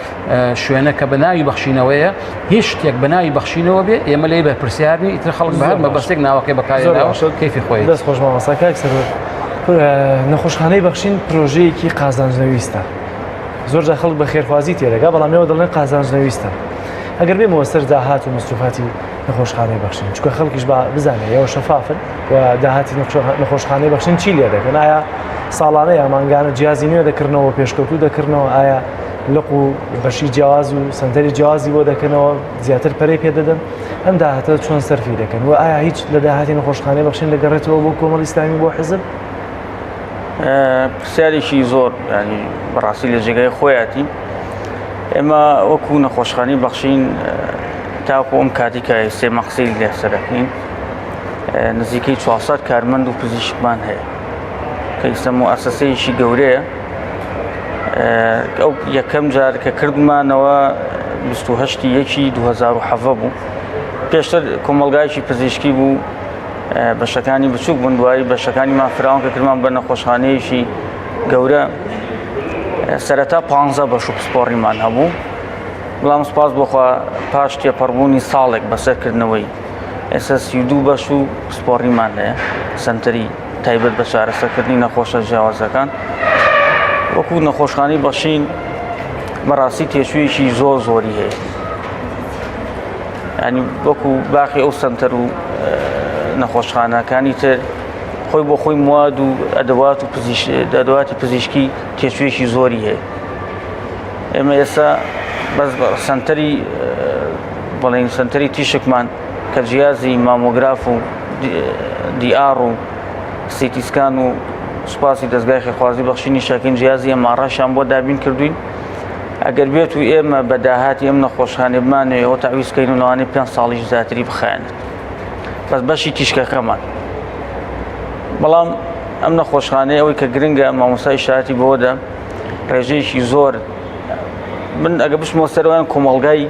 Speaker 3: شوێنە کە بە ناوی بەخشینەوەیە هیچ شتێک بە ناوی بەخشینەوە بێ ئێمە لێی بەرپرسیارنی ئیتر خەڵک بە هەر مەبەستێک ناوەکەی بەکارێناوە کەیفی خۆی
Speaker 2: دەست خۆش مامۆستا نەخۆشخانەی بەخشین پرۆژەیەکی قازانجنەویستە زۆر جا خەڵک بە خێرخوازی تێدەگا بەڵام ئێوە دەڵێن قازانجنەویستە ئەگەر بێمەوە سەر داهات و مستوفاتی نەخۆشخانەی بەخشین چونکە خەڵکیش بزانێ ئێوە شەفافن و داهاتی نەخۆشخانەی بەخشین چی لێ دەکەن ئایا ساڵانەیە مانگانە جیازی نوێ دەکردنەوە پێشکەوتوو دەکردنەوە ئایا لق و بەشی جیاواز و سنتەری جیازی بۆ دەکەنەوە زیاتر پەرەی پێ دەدەن ئەم داهاتە چۆن سەرفی دەکەن و ئایا هیچ لە داهاتی نەخۆشخانەی بەخشین دەگەڕێتەوە بۆ کۆمەڵی ئیسلامی بۆ حزب
Speaker 4: پرسیارێکی زۆر ینی بەڕاستی لە جێگای خۆیاتی ئێمە وەکو نەخۆشخانەی بەخشین تاکو ئەم کاتێکە سێ مەقسەی لێسەرەکەین نزیکەی 400 کارمەند و پزیشکمان هەیە کە ئێستا موئەسسەیەکی گەورەیە ئەو یەکەم جار کە کردمانەوە 28/1/2007 بوو پێشتر کۆمەڵگایکی پزیشکی بوو بەشەکانی بچووک بوون دوایی بەشەکانی مافراون کە کردمان بە نەخۆشخانەیەکی گەورە سەرەتا 15 بەش و پسپۆڕیمان هەبوو بەڵام سوپاس بۆخوا پاش تێپەڕبوونی ساڵێک بەسەرکردنەوەی ئێستا 32 بەش و پسپۆڕیمان هەیە سنتەری تایبەت بە چارەسەرکردنی نەخۆشە جیاوازەکان وەکو نەخۆشخانەی بەخشین بەڕاستی تێشوویەکی زۆری هەیە ینی وەکو باقی ئەو سنتەر و نەخۆشخانەکانی تر خۆی بۆ خۆی مواد و ئەدەواتی پزیشکی تێشوویەکی زۆری هەیە ئێمە ئێستا بەس سنتەری بەڵێن سنتەری تیشکمان کە جیازی مامۆگراف و دیار و سیتیسکان و سوپاسی دەستگای خێرخوازی بەخشینی شاکین جیازی ئەمارەشیان بۆ دابین کردوین ئەگەر بێت و ئێمە بە داهاتی ئەم نەخۆشخانەی بمانەوە تەعویزکەین و لەوانەیە 5 ساڵیش زیاتری بخایەنێت بەس بەشی تیشکەکەمان بەڵام ئەم نەخۆشخانەی ئەوەی کە گرنگە مامۆستای شایەتی بۆدا ڕێژەیەکی زۆر من ئەگە بچمەوە سەروان کۆمەڵگای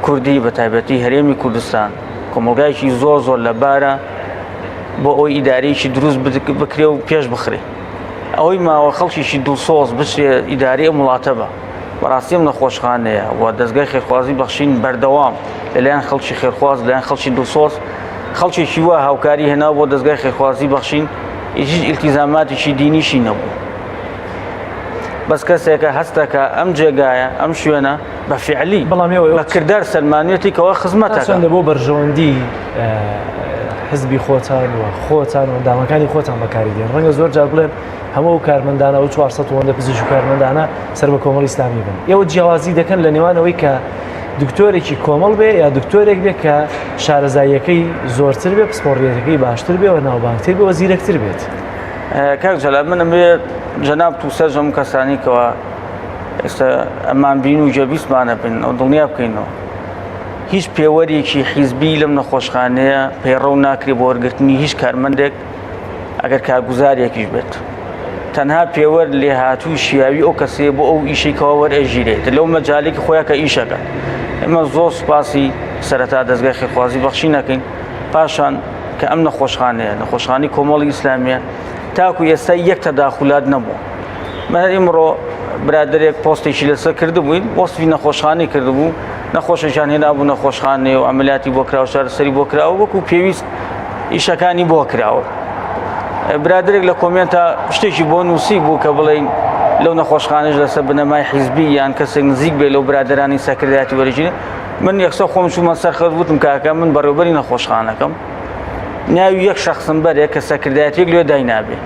Speaker 4: کوردی بە تایبەتی هەرێمی کوردستان کۆمەڵگایکی زۆر لەبارە بۆ ئەوی ئیدارەیەکی دروست بکرێ و پێش بخرێ ئەوەی ماوە خەڵکیشی دڵسۆز بچێ ئیدارەی ئەم وڵاتە بە بەڕاستی ئەم نەخۆشخانەیە و دەستگای خێرخوازی بەخشین بەردەوام لەلایەن خەڵکی خێرخواز لەلایەن خەڵکی دڵسۆز خەڵکێکی وا هاوکاری هێنا بۆ دەستگای خێرخوازی بەخشین هیچ ئیلتیزاماتێکی دینیشی نەبوو بەس کەسێکە هەستەکە ئەم جێگایە ئەم شوێنە بە فعلی بە کردار سەلمانوێتی کەەوە خزمەتەکە
Speaker 2: بۆ بەرژەوەندی حزبی خۆتان و دامەکانی خۆتان بەکاریدێن ڕەنگە زۆر جار بڵێن هەموو کارمەندانە و 400 پزیشک و کارمەندانە سەر بە کۆمەڵی ئیسلامی بن ئێوە جیاوازی دەکەن لە نێوانەوەی کە دکتۆرێکی کۆمەڵ بێ یا دکتۆرێک بێت کە شارەزاییەکەی زۆرتر بێ پسپۆڕیەکەی باشتر بێ و ناوبانگتر بێ و زیرەکتر بێت.
Speaker 4: کاک جەلال من ئەمێ جەناب تو سەرجە ئەم کەسانی کەەوە ئێستا ئەمان بین و جەبیستمانە بن ئەو دڵنیا بکەینەوە هیچ پێوەرێکی حیزبی لەم نەخۆشخانەیە پەیڕەو ناکرێ بۆ وەرگرتنی هیچ کارمەندێک ئەگەر کارگوزارێکیش بێت. تەنها پێوەەر لێهاتووی شیاوی ئەو کەسێ بۆ ئەو ئیشێکەوە وەرئەژیرێت لەو مەجالێکی خۆیان کە ئیشەکە. ئێمە زۆر سوپاسی سەرەتا دەستگای خێرخوازی بەخشی نەکەین پاشان کە ئەم نەخۆشخانەیە نەخۆشخانەی کۆمەڵی ئیسلامیە تاکو ئێستا یەک تەداخولات نەبوو. من ئیمڕۆ برادێک پۆستێکی لەسەر کردبووین وەسفی نەخۆشخانەی کردبوو نەخۆشەشان هێنابوو نەخۆشخانەیە و ئەمەلیاتی بۆ کراوە شارەسەری بۆ کراوە وەکو پێویست ئیشەکانی بۆ کراوە. برادێک لە کۆمنتە شتێکی بۆ نووسی بوو کە بڵێن لەو نەخۆشخانەش لەسەر بنەمای حیزبی یان کەسێک نزیک بێ لەو برادرانی سەکردایەتی وەرەگیرێ من یەکسە خۆم چوومە سەر خەڵک وتم کاکە من بەڕێوەبەری نەخۆشخانەکەم ناوی یەک شەخسم بەرێ کە سەکردایەتێک لێ داینابێ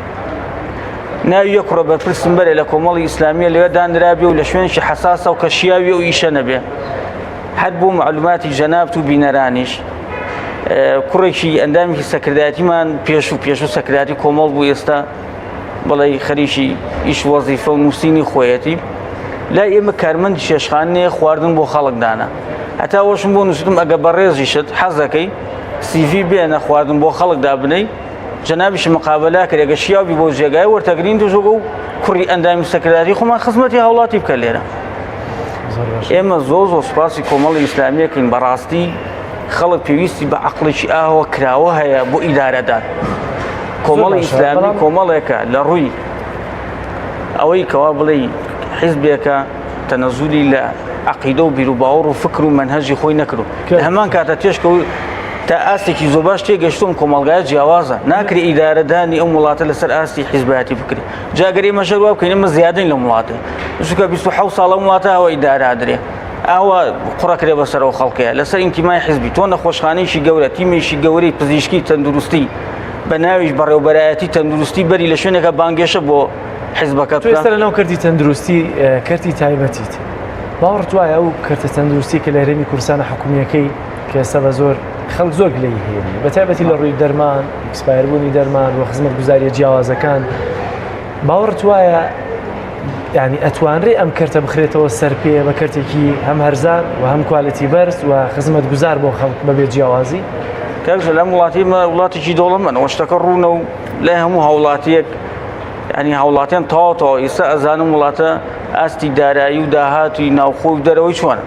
Speaker 4: ناوی یەک ڕۆ بەرپرسم بەرێ لە کۆمەڵی ئیسلامیە لێوێ دانرابێ و لە شوێنێکی حەساسە و کە شیاوی و ئیشە نەبێ. حد بۆ معلوماتی جەناب و بینەرانیش کوڕێکی ئەندامێکی سەکردایەتیمان پێش و سەکردایەتی کۆمەڵ بوو ئێستا بڵێ خەریکی ئیش وەزیفە و نووسینی خۆیەتی لای ئێمە کارمەندی شێشخانەیە خواردن بۆ خەڵکدانە هەتا وەشم بۆ نووسم ئەگە بەڕێزیشت حەزەکەی CV بێنە خواردن بۆ خەڵکدا بنەی جەنابیش مقابلا کرد ئەگە شیاوی بۆ جێگای وەرتەگرین دژۆگە و کوڕی ئەندامی سەکردایەتی خۆمان خزمەتی هاوڵاتی بکە لێرە. ئێمە زۆر سوپاسی کۆمەڵی ئیسلامیەکەین بەڕاستی خەڵک پێویستی بە عەقڵێکی ئاوە کراوە هەیە بۆ ئیدارەدان. کۆمەڵی ئیسلامی کۆمەڵێکە لە ڕووی ئەوەی کەوا بڵێ حیزبێکە تەنەزولی لە عەقیدە و بیر و باوەڕ و فکر و مەنهەجی خۆی نەکردو لە هەمان کاتە تێشکەوت تا ئاستێکی زۆر باش تێگەشتوم کۆمەڵگایە جیاوازە ناکری ئیدارەدانی ئەو وڵاتە لەسەر ئاستی حیزبایەتی بکرێت. جاگەر ئێمە شەر وا بکەین ئێمە زیادەین لە وڵاتە چونکە 27 ساڵە وڵاتە ئەوە ئیدارادرێ ئاوا قوڕەکرێ بەسەرەوە خەڵکەیە لەسەر ئینتیمای حیزبی تۆ نەخۆشخانەیەکی گەورە تیمێکی گەورەی پزیشکی تەندروستی بە ناویش بەڕێوەبەرایەتی تەندروستی بەری لە شوێنێکە بانگێشە بۆ حیزبەکە
Speaker 2: تۆ ئێستا لەناو کردی تەندروستی کردی تایبەتیت باوەڕت وایە ئەو کردە تەندروستی کە لە هەرێمی کوردستانە حکوومیەکەی کە ئێستا بە زۆر خەڵک زۆر گلەی هێنی بە تایبەتی لە ڕووی دەرمان ئەکسپایربوونی دەرمان و خزمەتگوزاریە جیاوازەکان باوەڕت وایە یعنی ئەتوانرێ ئەم کەرتە بخرێتەوە سەر پێ بە کەرتێکی هەم هەرزان و هەم کوالیتی بەرز و خزمەتگوزار بۆ خەڵک بەبێ جیاوازی
Speaker 4: کاکە لەم وڵاتیمە وڵاتێکی دەوڵەمەندە شتەکە ڕوونە و لای هەموو هاوڵاتیەک ینی هاوڵاتیان تەواو ئێستا ئەزانم وڵاتە ئاستی دارایی و داهاتوی ناوخۆی و دەرەوەی چۆنە.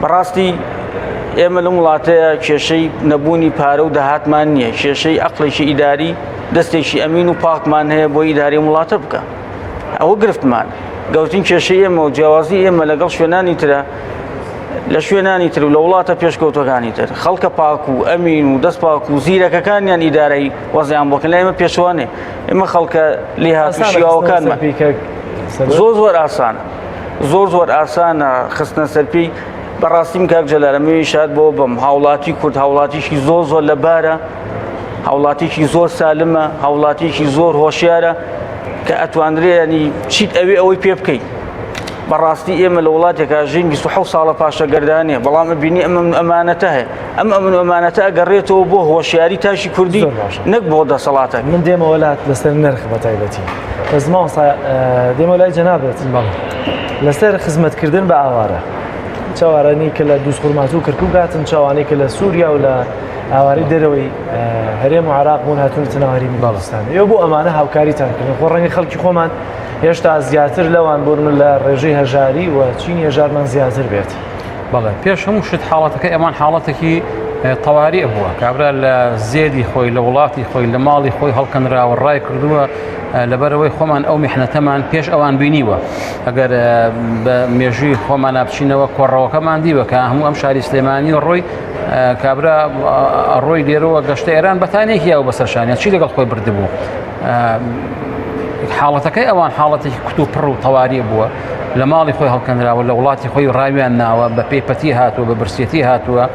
Speaker 4: بەڕاستی ئێمە لەم وڵاتەیە کێشەی نەبوونی پارە و داهاتمان نییە کێشەی عەقڵێکی ئیداری دەستێکی ئەمین و پاکمان هەیە بۆ ئیداری وڵاتە بکە ئەوە گرفتمان گەوتین کێشەی ئێمە و جیاوازی ئێمە لەگەڵ شوێنانی ترە لە شوێنانی تر و لە وڵاتە پێشکەوتەکانی تر خەڵکە پاک و ئەمین و دەست پاک و زیرەکەکانیان ئیدارەی وەزیان بۆکەن لە ئێمە پێشوانێ ئێمە خەڵکە لێهاتوشیاوەکانمان زۆر ئاسانە زۆر ئاسانە خستنە سەرپێی بەڕاستیم کاک جەلالەمەوی شاد بۆ بم هاوڵاتی کورد هاوڵاتیشی زۆر لەبارە هاوڵاتیشی زۆر سالمە هاوڵاتیشی زۆر هۆشیارە کە ئەتوانرێ ینی چیت ئەوەی پێ بکەیت. بەڕاستی ئێمە لە وڵاتێکا ژین 27 ساڵە پاشە گەردانێ بەڵام بینی ئەمانەتە هەیە ئەم ئەمانەتە ئەگەڕێتەوە بۆ هۆشیاری تاشی کوردی نەک بۆ دەسەڵاتە.
Speaker 2: من دێمە وڵات لەسەر نرخ بە تایبەتی بەزمان دێمە لای جەنابێت لەسەر خزمەتکردن بە ئاوارە چاوارانی کە لە دووسخورماتوو کردکوو گاتن چاوانەی کە لە سووریا و لە ئاواری دەرەوەی هەرێم و عێراق بوون هاتوونە تەناواری باڵستان ئێوە بۆ ئەمانە هاوکاریتانکردن خۆ ڕەنگە خەڵکی خۆمان هێشتا زیاتر لەوان بۆرن لە ڕێژەی هەژاری و چینی هەژارمان زیاتر بێت.
Speaker 3: بەڵێ پێش هەموو شت حاڵەتەکە ئەمان حاڵەتێکی تەواریە بووە کابرا لە زێدی خۆی لە وڵاتی خۆی لە ماڵی خۆی هەڵکەنراوە ڕای کردووە لەبەرەوەی خۆمان ئەو میحنەتەمان پێش ئەوان بینیوە ئەگەر بە مێژووی خۆمان بچینەوە کۆڕەوەکەمان دیوە کە هەموو ئەم شاری سلێمانی و ڕۆی کابرا ڕۆی لێرەوە گەشتە ئێران بەتانێکی یاو بەسەرشانیان چی لەگەڵ خۆی بردبوو حاڵەتەکەی ئەوان حاڵەتێکی کتوپڕ و تەواریە بووە لە ماڵی خۆی هەڵکەندراوە لە وڵاتی خۆی ڕاویان ناوە بە پێپەتی هاتووە بە برسێتی هاتووە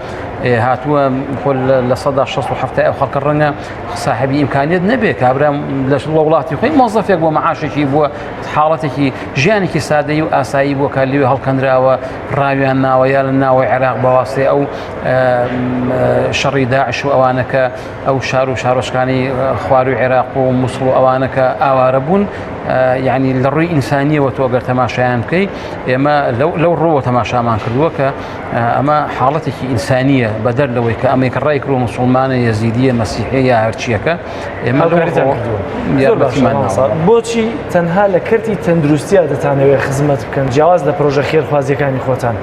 Speaker 3: خۆ لە 1970 ئەو خەڵکە ڕەنگە صاحبی ئیمکانیت نەبێت کابرا لە وڵاتی خۆی مۆزەفێک بۆ مەعاشێکی بووە حاڵەتێکی ژیانێکی سادەیی و ئاسایی بووە کە لێوێ هەڵکەندراوە ڕاویان ناوە یا لە ناوەی عێراق بەواسطەی ئەو شەڕی داعش و ئەوانەکە ئەو شار و شارۆچکانی خواروی عێراق و موسڵ و ئەوانەکە ئاوارە بوون یعنی لە ڕووی ئینسانیەوە تۆ ئەگەر تەماشایان بکەی ئێمە لەو ڕۆوە تەماشامان کردووە کە ئەمە حاڵەتێکی ئینسانیە بەدەر لەوەی کە ئەمریکا ڕای کرد و مسلمانە یەزیدیە مەسیحیە یا هەرچیەکە ئێمە
Speaker 2: بۆچی تەنها لە کەرتی تەندروستیە دەتانەوێت خزمەت بکەن جیاواز لە پرۆژە خێرخوازیەکانی خۆتان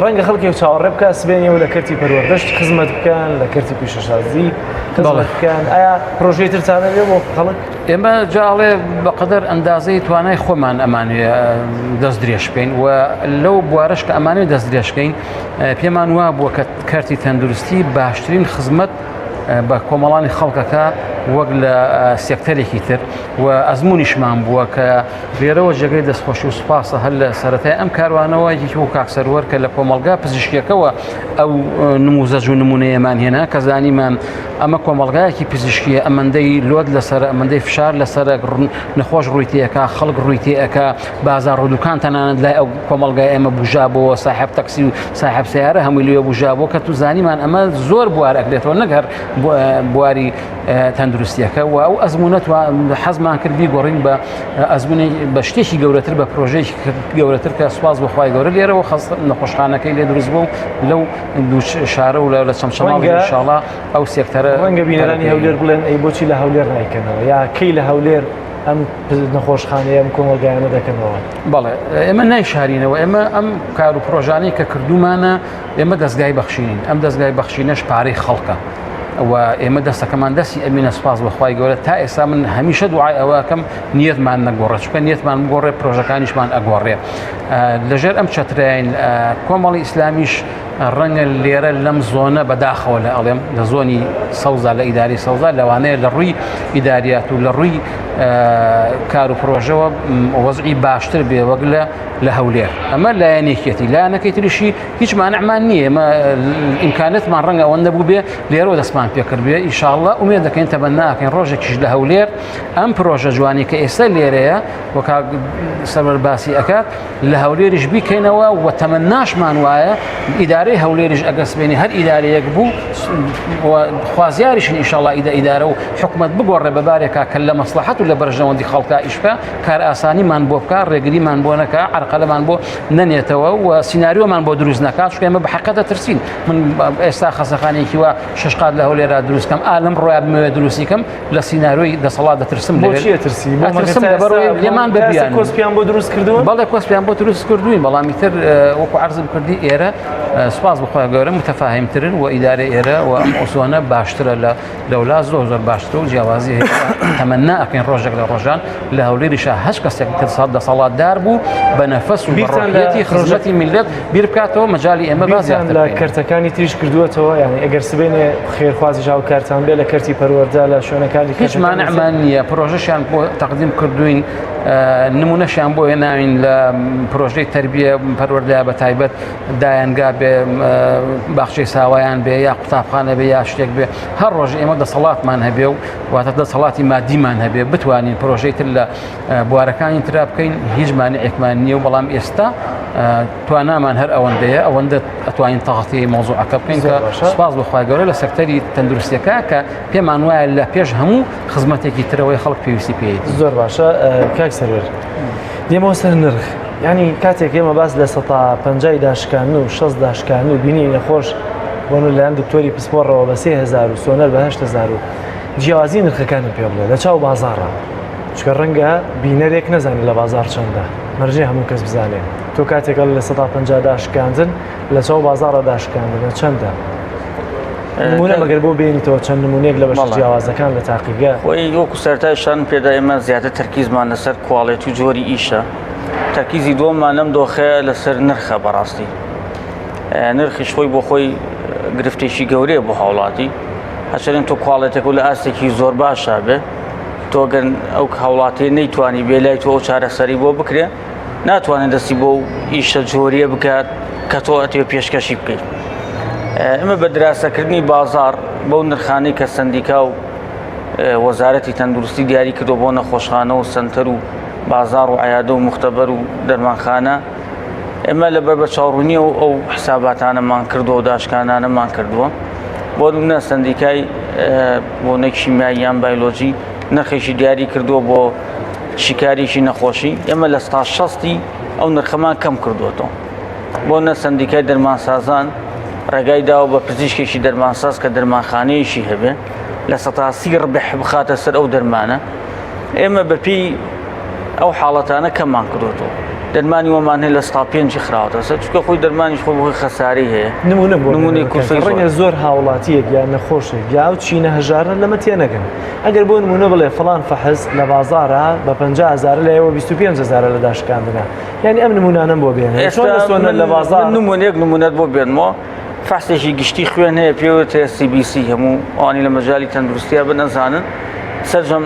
Speaker 2: ڕەنگە خەڵکی و چاوەڕێ بکە سبێنیەوە لە کەرتی پەروەردەشت خزمەت بکەن لە کەرتی پیشەسازی خزمەت بکەن ئایا پرۆژەی ترتانەوێت بۆ خەڵک
Speaker 3: ئێمە جاڵێ بەقدر ئەندازەی توانای خۆمان ئەمانوێ دەست درێژ بکەین و لەو بوارش کە ئەمانوێ دەست درێژکەین پێمان وا بووە کە کارتی تەندروستی باشترین خزمەت بە کۆمەڵانی خەڵکەکە وەک لە سێکتەرێکی تر و ئەزممویشمان بووە کە لێرەوە جێگەی دەستخۆشی و سوپاسە هەر لە سەرەتای ئەم کاروانەوە یەکی و کاکسەروەر کە لە کۆمەلگا پزیشکیەکەەوە ئەو نموزەج و نمونەیەمان هێنا کە زانیمان ئەمە کۆمەلگایەکی پزیشکیە ئەمەندەی لۆت لەسەر ئەمەندەی فشار لەسەر نەخۆش ڕوویتەکە خەڵک ڕوویتەکە بازار ڕوودوکان تەنانەت لای ئەو کۆمەلگای ئێمە بوژابەوە ساحب تەکسی و ساحب سیارە هەمووی لێ بوژابەوە کە تو زانیمان ئەمە زۆر بوار ئەکرێتەوە نەگەر بواری تەندروستیەکە و ئەو ئەزمونەت حەزمان کردی گۆڕین بە ئەزمونی بە شتێکی گەورەتر بە پرۆژەیەکی گەورەتر کە سوپاس بەخوای گەورە لێرەوە نەخۆشخانەکەی لێ دروست بوو لەو دوو شارە و لە چەمچەماڵی ئینشاءڵڵا ئەو سێکتەرە
Speaker 2: ڕەنگە بینەرانی هەولێر بڵێن ئەی بۆچی لە هەولێر نایکەنەوە یا کەی لە هەولێر ئەم نەخۆشخانەیە ئەم کۆمەلگایانە دەکەنەوە
Speaker 3: بەڵێ ئێمە نایشارینەوە ئێمە ئەم کار و پرۆژانەی کە کردومانە ئێمە دەستگای بەخشینین ئەم دەستگای بەخشینەش پارەی خەڵکە و ئێمە دەستەکەمان دەستی ئەمینە سوپاس بەخوای گەورە تا ئێستا من هەمیشە دوعای ئەوەکەم نیەتمان نەگۆڕێ چکە نیەتمان بگۆڕێ پرۆژەکانیشمان ئەگۆڕێ لەژێر ئەم چەترین کۆمەڵی ئیسلامیش ڕەنگە لێرە لەم زۆنە بەداخەوە لە ئەڵێم لە زۆنی سەوزا لە ئیداری سەوزا لەوانەیە لە ڕووی ئیداریات و لە ڕووی کار و پرۆژەوە وەزعی باشتر بێ وەک لە هەولێر ئەمە لایەنێکێتی لایەنەکەی تریشی هیچ مانعمان نییە ئێمە ئیمکانەتمان ڕەنگە ئەوەندە بوو بێ لێرەوە دەستمان پێکرد بێ ئینشاءڵڵا ئومێد دەکەین تەمەناکەین ڕۆژێکیش لە هەولێر ئەم پرۆژە جوانی کە ئێستا لێرەیە وەک سەرەر باسی ئەکات لە هەولێریش بیکەینەوە و تەمەناشمان وایە ئیدارەی هەولێریش ئەگەر سبێنی هەر ئیدارەیەک بوو خوازیاریشن ئینشاءڵڵا ئیدارە و حکومەت بگۆڕێ بەبارێکا کە لە مەسلحەت و لە بەرژەوەندی خەڵکا ئیشکا کار ئاسانیمان بۆ بکە ڕێگریمان بۆ نەکە عەرقەلەمان بۆ نەنێتەوە و سیناریۆمان بۆ دروست نەکات چکە ئێمە بەحەقەتە ترسین من ئێستا خەسەخانەیەکی وا شەشقات لە هەولێرا دروستکەم ئالم ڕۆیان بمەوێ دروستیکەم لە سیناریۆی دەسەڵات دەترسم
Speaker 2: بۆچی ترسی
Speaker 3: لەبەرەوەی لێمان ببیان
Speaker 2: کۆسپیان بۆ دروست کردووە
Speaker 3: بەڵێ کۆسپیان بۆ دروست کردوین بەڵامی تر وەکو عەرزم کردی ئێرە سوپاس بەخوای گەورە متەفاهمترن و ئیدارە ئێرە و ئەم ئوسۆنە باشترە لە وڵات زۆر باشترە و جیاوازی هەیە تەمەنا ئەکەین ڕۆژێک لە ڕۆژان لە هەولێریشا هەش کەسێک دەسەڵاتدار بوو بە نەفەس و بەڕۆحیەتی خزمەتی میلەت بیر بکاتەوە مەجالی ئێمە بازیاتر
Speaker 2: لە کەرتەکانی تریش کردووەتەوە یعنی ئەگەر سبێنێ خێرخوازی ژاو کارتان بێ لە کەرتی پەروەردە لە شوێنەکانی
Speaker 3: هیچ مانعمان نییە پرۆژەشیان بۆ تەقدیم کردوین نمونەشیان بۆ هێناوین لە پرۆژەی تەربیە پەروەردە بە تایبەت دایانگا بێ باخچەی ساوایان بێ یا قوتابخانە بێ یا شتێک بێ هەر ڕۆژ ئێمە دەسەڵاتمان هەبێ و واتە دەسەڵاتی مادیمان هەبێ بتوانین پرۆژەی تر لە بوارەکانی ترا بکەین هیچ مانعێکمان نییە و بەڵام ئێستا توانامان هەر ئەوەندەیە ئەوەندە ئەتوانین تەغەتەی مۆزوعەکە بکەین کە سوپاس بەخوای گەورە لە سەکتەری تەندروستیەکە کە پێمان وایە لە پێش هەموو خزمەتێکی ترەوەی خەڵک پێویستی پێیت
Speaker 2: زۆر باشە کاک سەرێر دێمەوە سەر نرخ ینی کاتێک ئێمە باس لە 150 داشکان و 6 داشکان و بینی نەخۆش بۆن لەلایەن دکتۆری پسپۆڕەوە بە 3000 و سۆنەر بە 8000 و جیاوازی نرخەکانم پێ بڵێ لە چاو بازاڕە چکە ڕەنگە بینەرێک نەزانێت لە بازار چەندە مەرجێ هەموو کەس بزانێت تۆ کاتێکە لە 150 داشکاندن لە چاو بازاڕە داشکاندنە چەندە نمونە بەگەر بۆ بینیتەوە چەند نمونێک لە بەش جیاوازەکان لە تاقیگە
Speaker 4: خۆی وەکو سەرتایشان پێدا ئێمە زیاتر تەرکیزمان لەسەر کوواڵێتی و جۆری ئیشە تەرکیزی دۆممان لەم دۆخەیە لەسەر نرخە بەڕاستی نرخیش خۆی بۆ خۆی گرفتێکی گەورەیە بۆ هاوڵاتی هەچەرێن تۆ کوواڵێتێک و لە ئاستێکی زۆر باشە بێ تۆ گەن ئەو هاوڵاتی نەیتوانی بێ لای تۆ ئەو چارەسەری بۆ بکرێ ناتوانێت دەستی بۆ ئیشە جۆریە بکات کە تۆ ئەتێ پێشکەشی بکەیت. ئمە بە دراسەکردنی بازار بەو نرخانەی کە سندیکا و وەزارەتی تەندروستی دیاری کردو بۆ نەخۆشخانە و سنتەر و بازار و عیادە و مختبەر و دەرمانخانە ئێمە لەبەر بە چاوڕوونی و ئەو حساباتانەمان کردووە و داشکانانەمان کردووە بۆ نمونە سندیکای بۆنەی شیمیایی یان بایۆلۆجی نرخێکی دیاری کردووە بۆ شیکاریشی نەخۆشی ئێمە لە 60 ئەو نرخەمان کەم کردووەتەوە بۆ نە سندیکای دەرمانسازان ڕێگای داوە بە پزیشکێکی دەرمانساز کە دەرمانخانەیەشی هەبێ لە 130 ڕبح بخاتە سەر ئەو دەرمانە ئێمە بەپی ئەو حاڵەتانە کەممان کردوەوە دەرمانی وەمان هەیە لە 105 خراوەتە سەر چونکە خۆی دەرمانیش خۆ بۆی خەساری هەیە
Speaker 2: نمونەی ڕەنگە زۆر هاوڵاتیەک یان نەخۆشێک یا ئەو چینە هەژارن لەمە تێنەگەن ئەگەر بۆ نمونە بڵێ فڵان فەحز لە بازارە بە 50,000 لەوە 25,000 لە داشکاندنە یعنی ئەم نمونانە بۆ بێنێ لە بازار
Speaker 4: نمونەیەک نمونەت بۆ بێنمەوە فەحسێکی گشتی خوێن هەیە پێوتە CBC هەموو ئەوانی لە مەجای تەندروستیە بنەزانن سەرجەم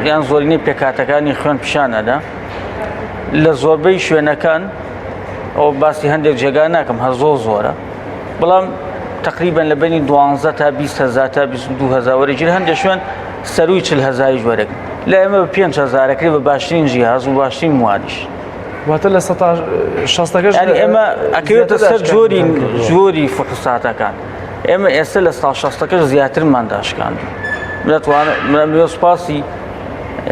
Speaker 4: یان زۆرینەی پێکاتەکانی خوێن پیشانەدا لە زۆربەی شوێنەکان ئەو باسی هەندێک جێگا ناکەم هەر زۆرە بەڵام تقریبان لە بینی 12 تا 20,000 تا 22,000 وەرەگیر هەندێک شوێن سەروی 40,000 وەرەگرن لە ئێمە بە 5,000 بە باشترین جیهاز و باشترین موادیش
Speaker 2: واتە لە 60
Speaker 4: ئێمە ئەکەوێتە سەر جۆری فحوساتەکان ئێمە ئێستا لە 60 زیاترمان داشکاند دەتوانێت سوپاسی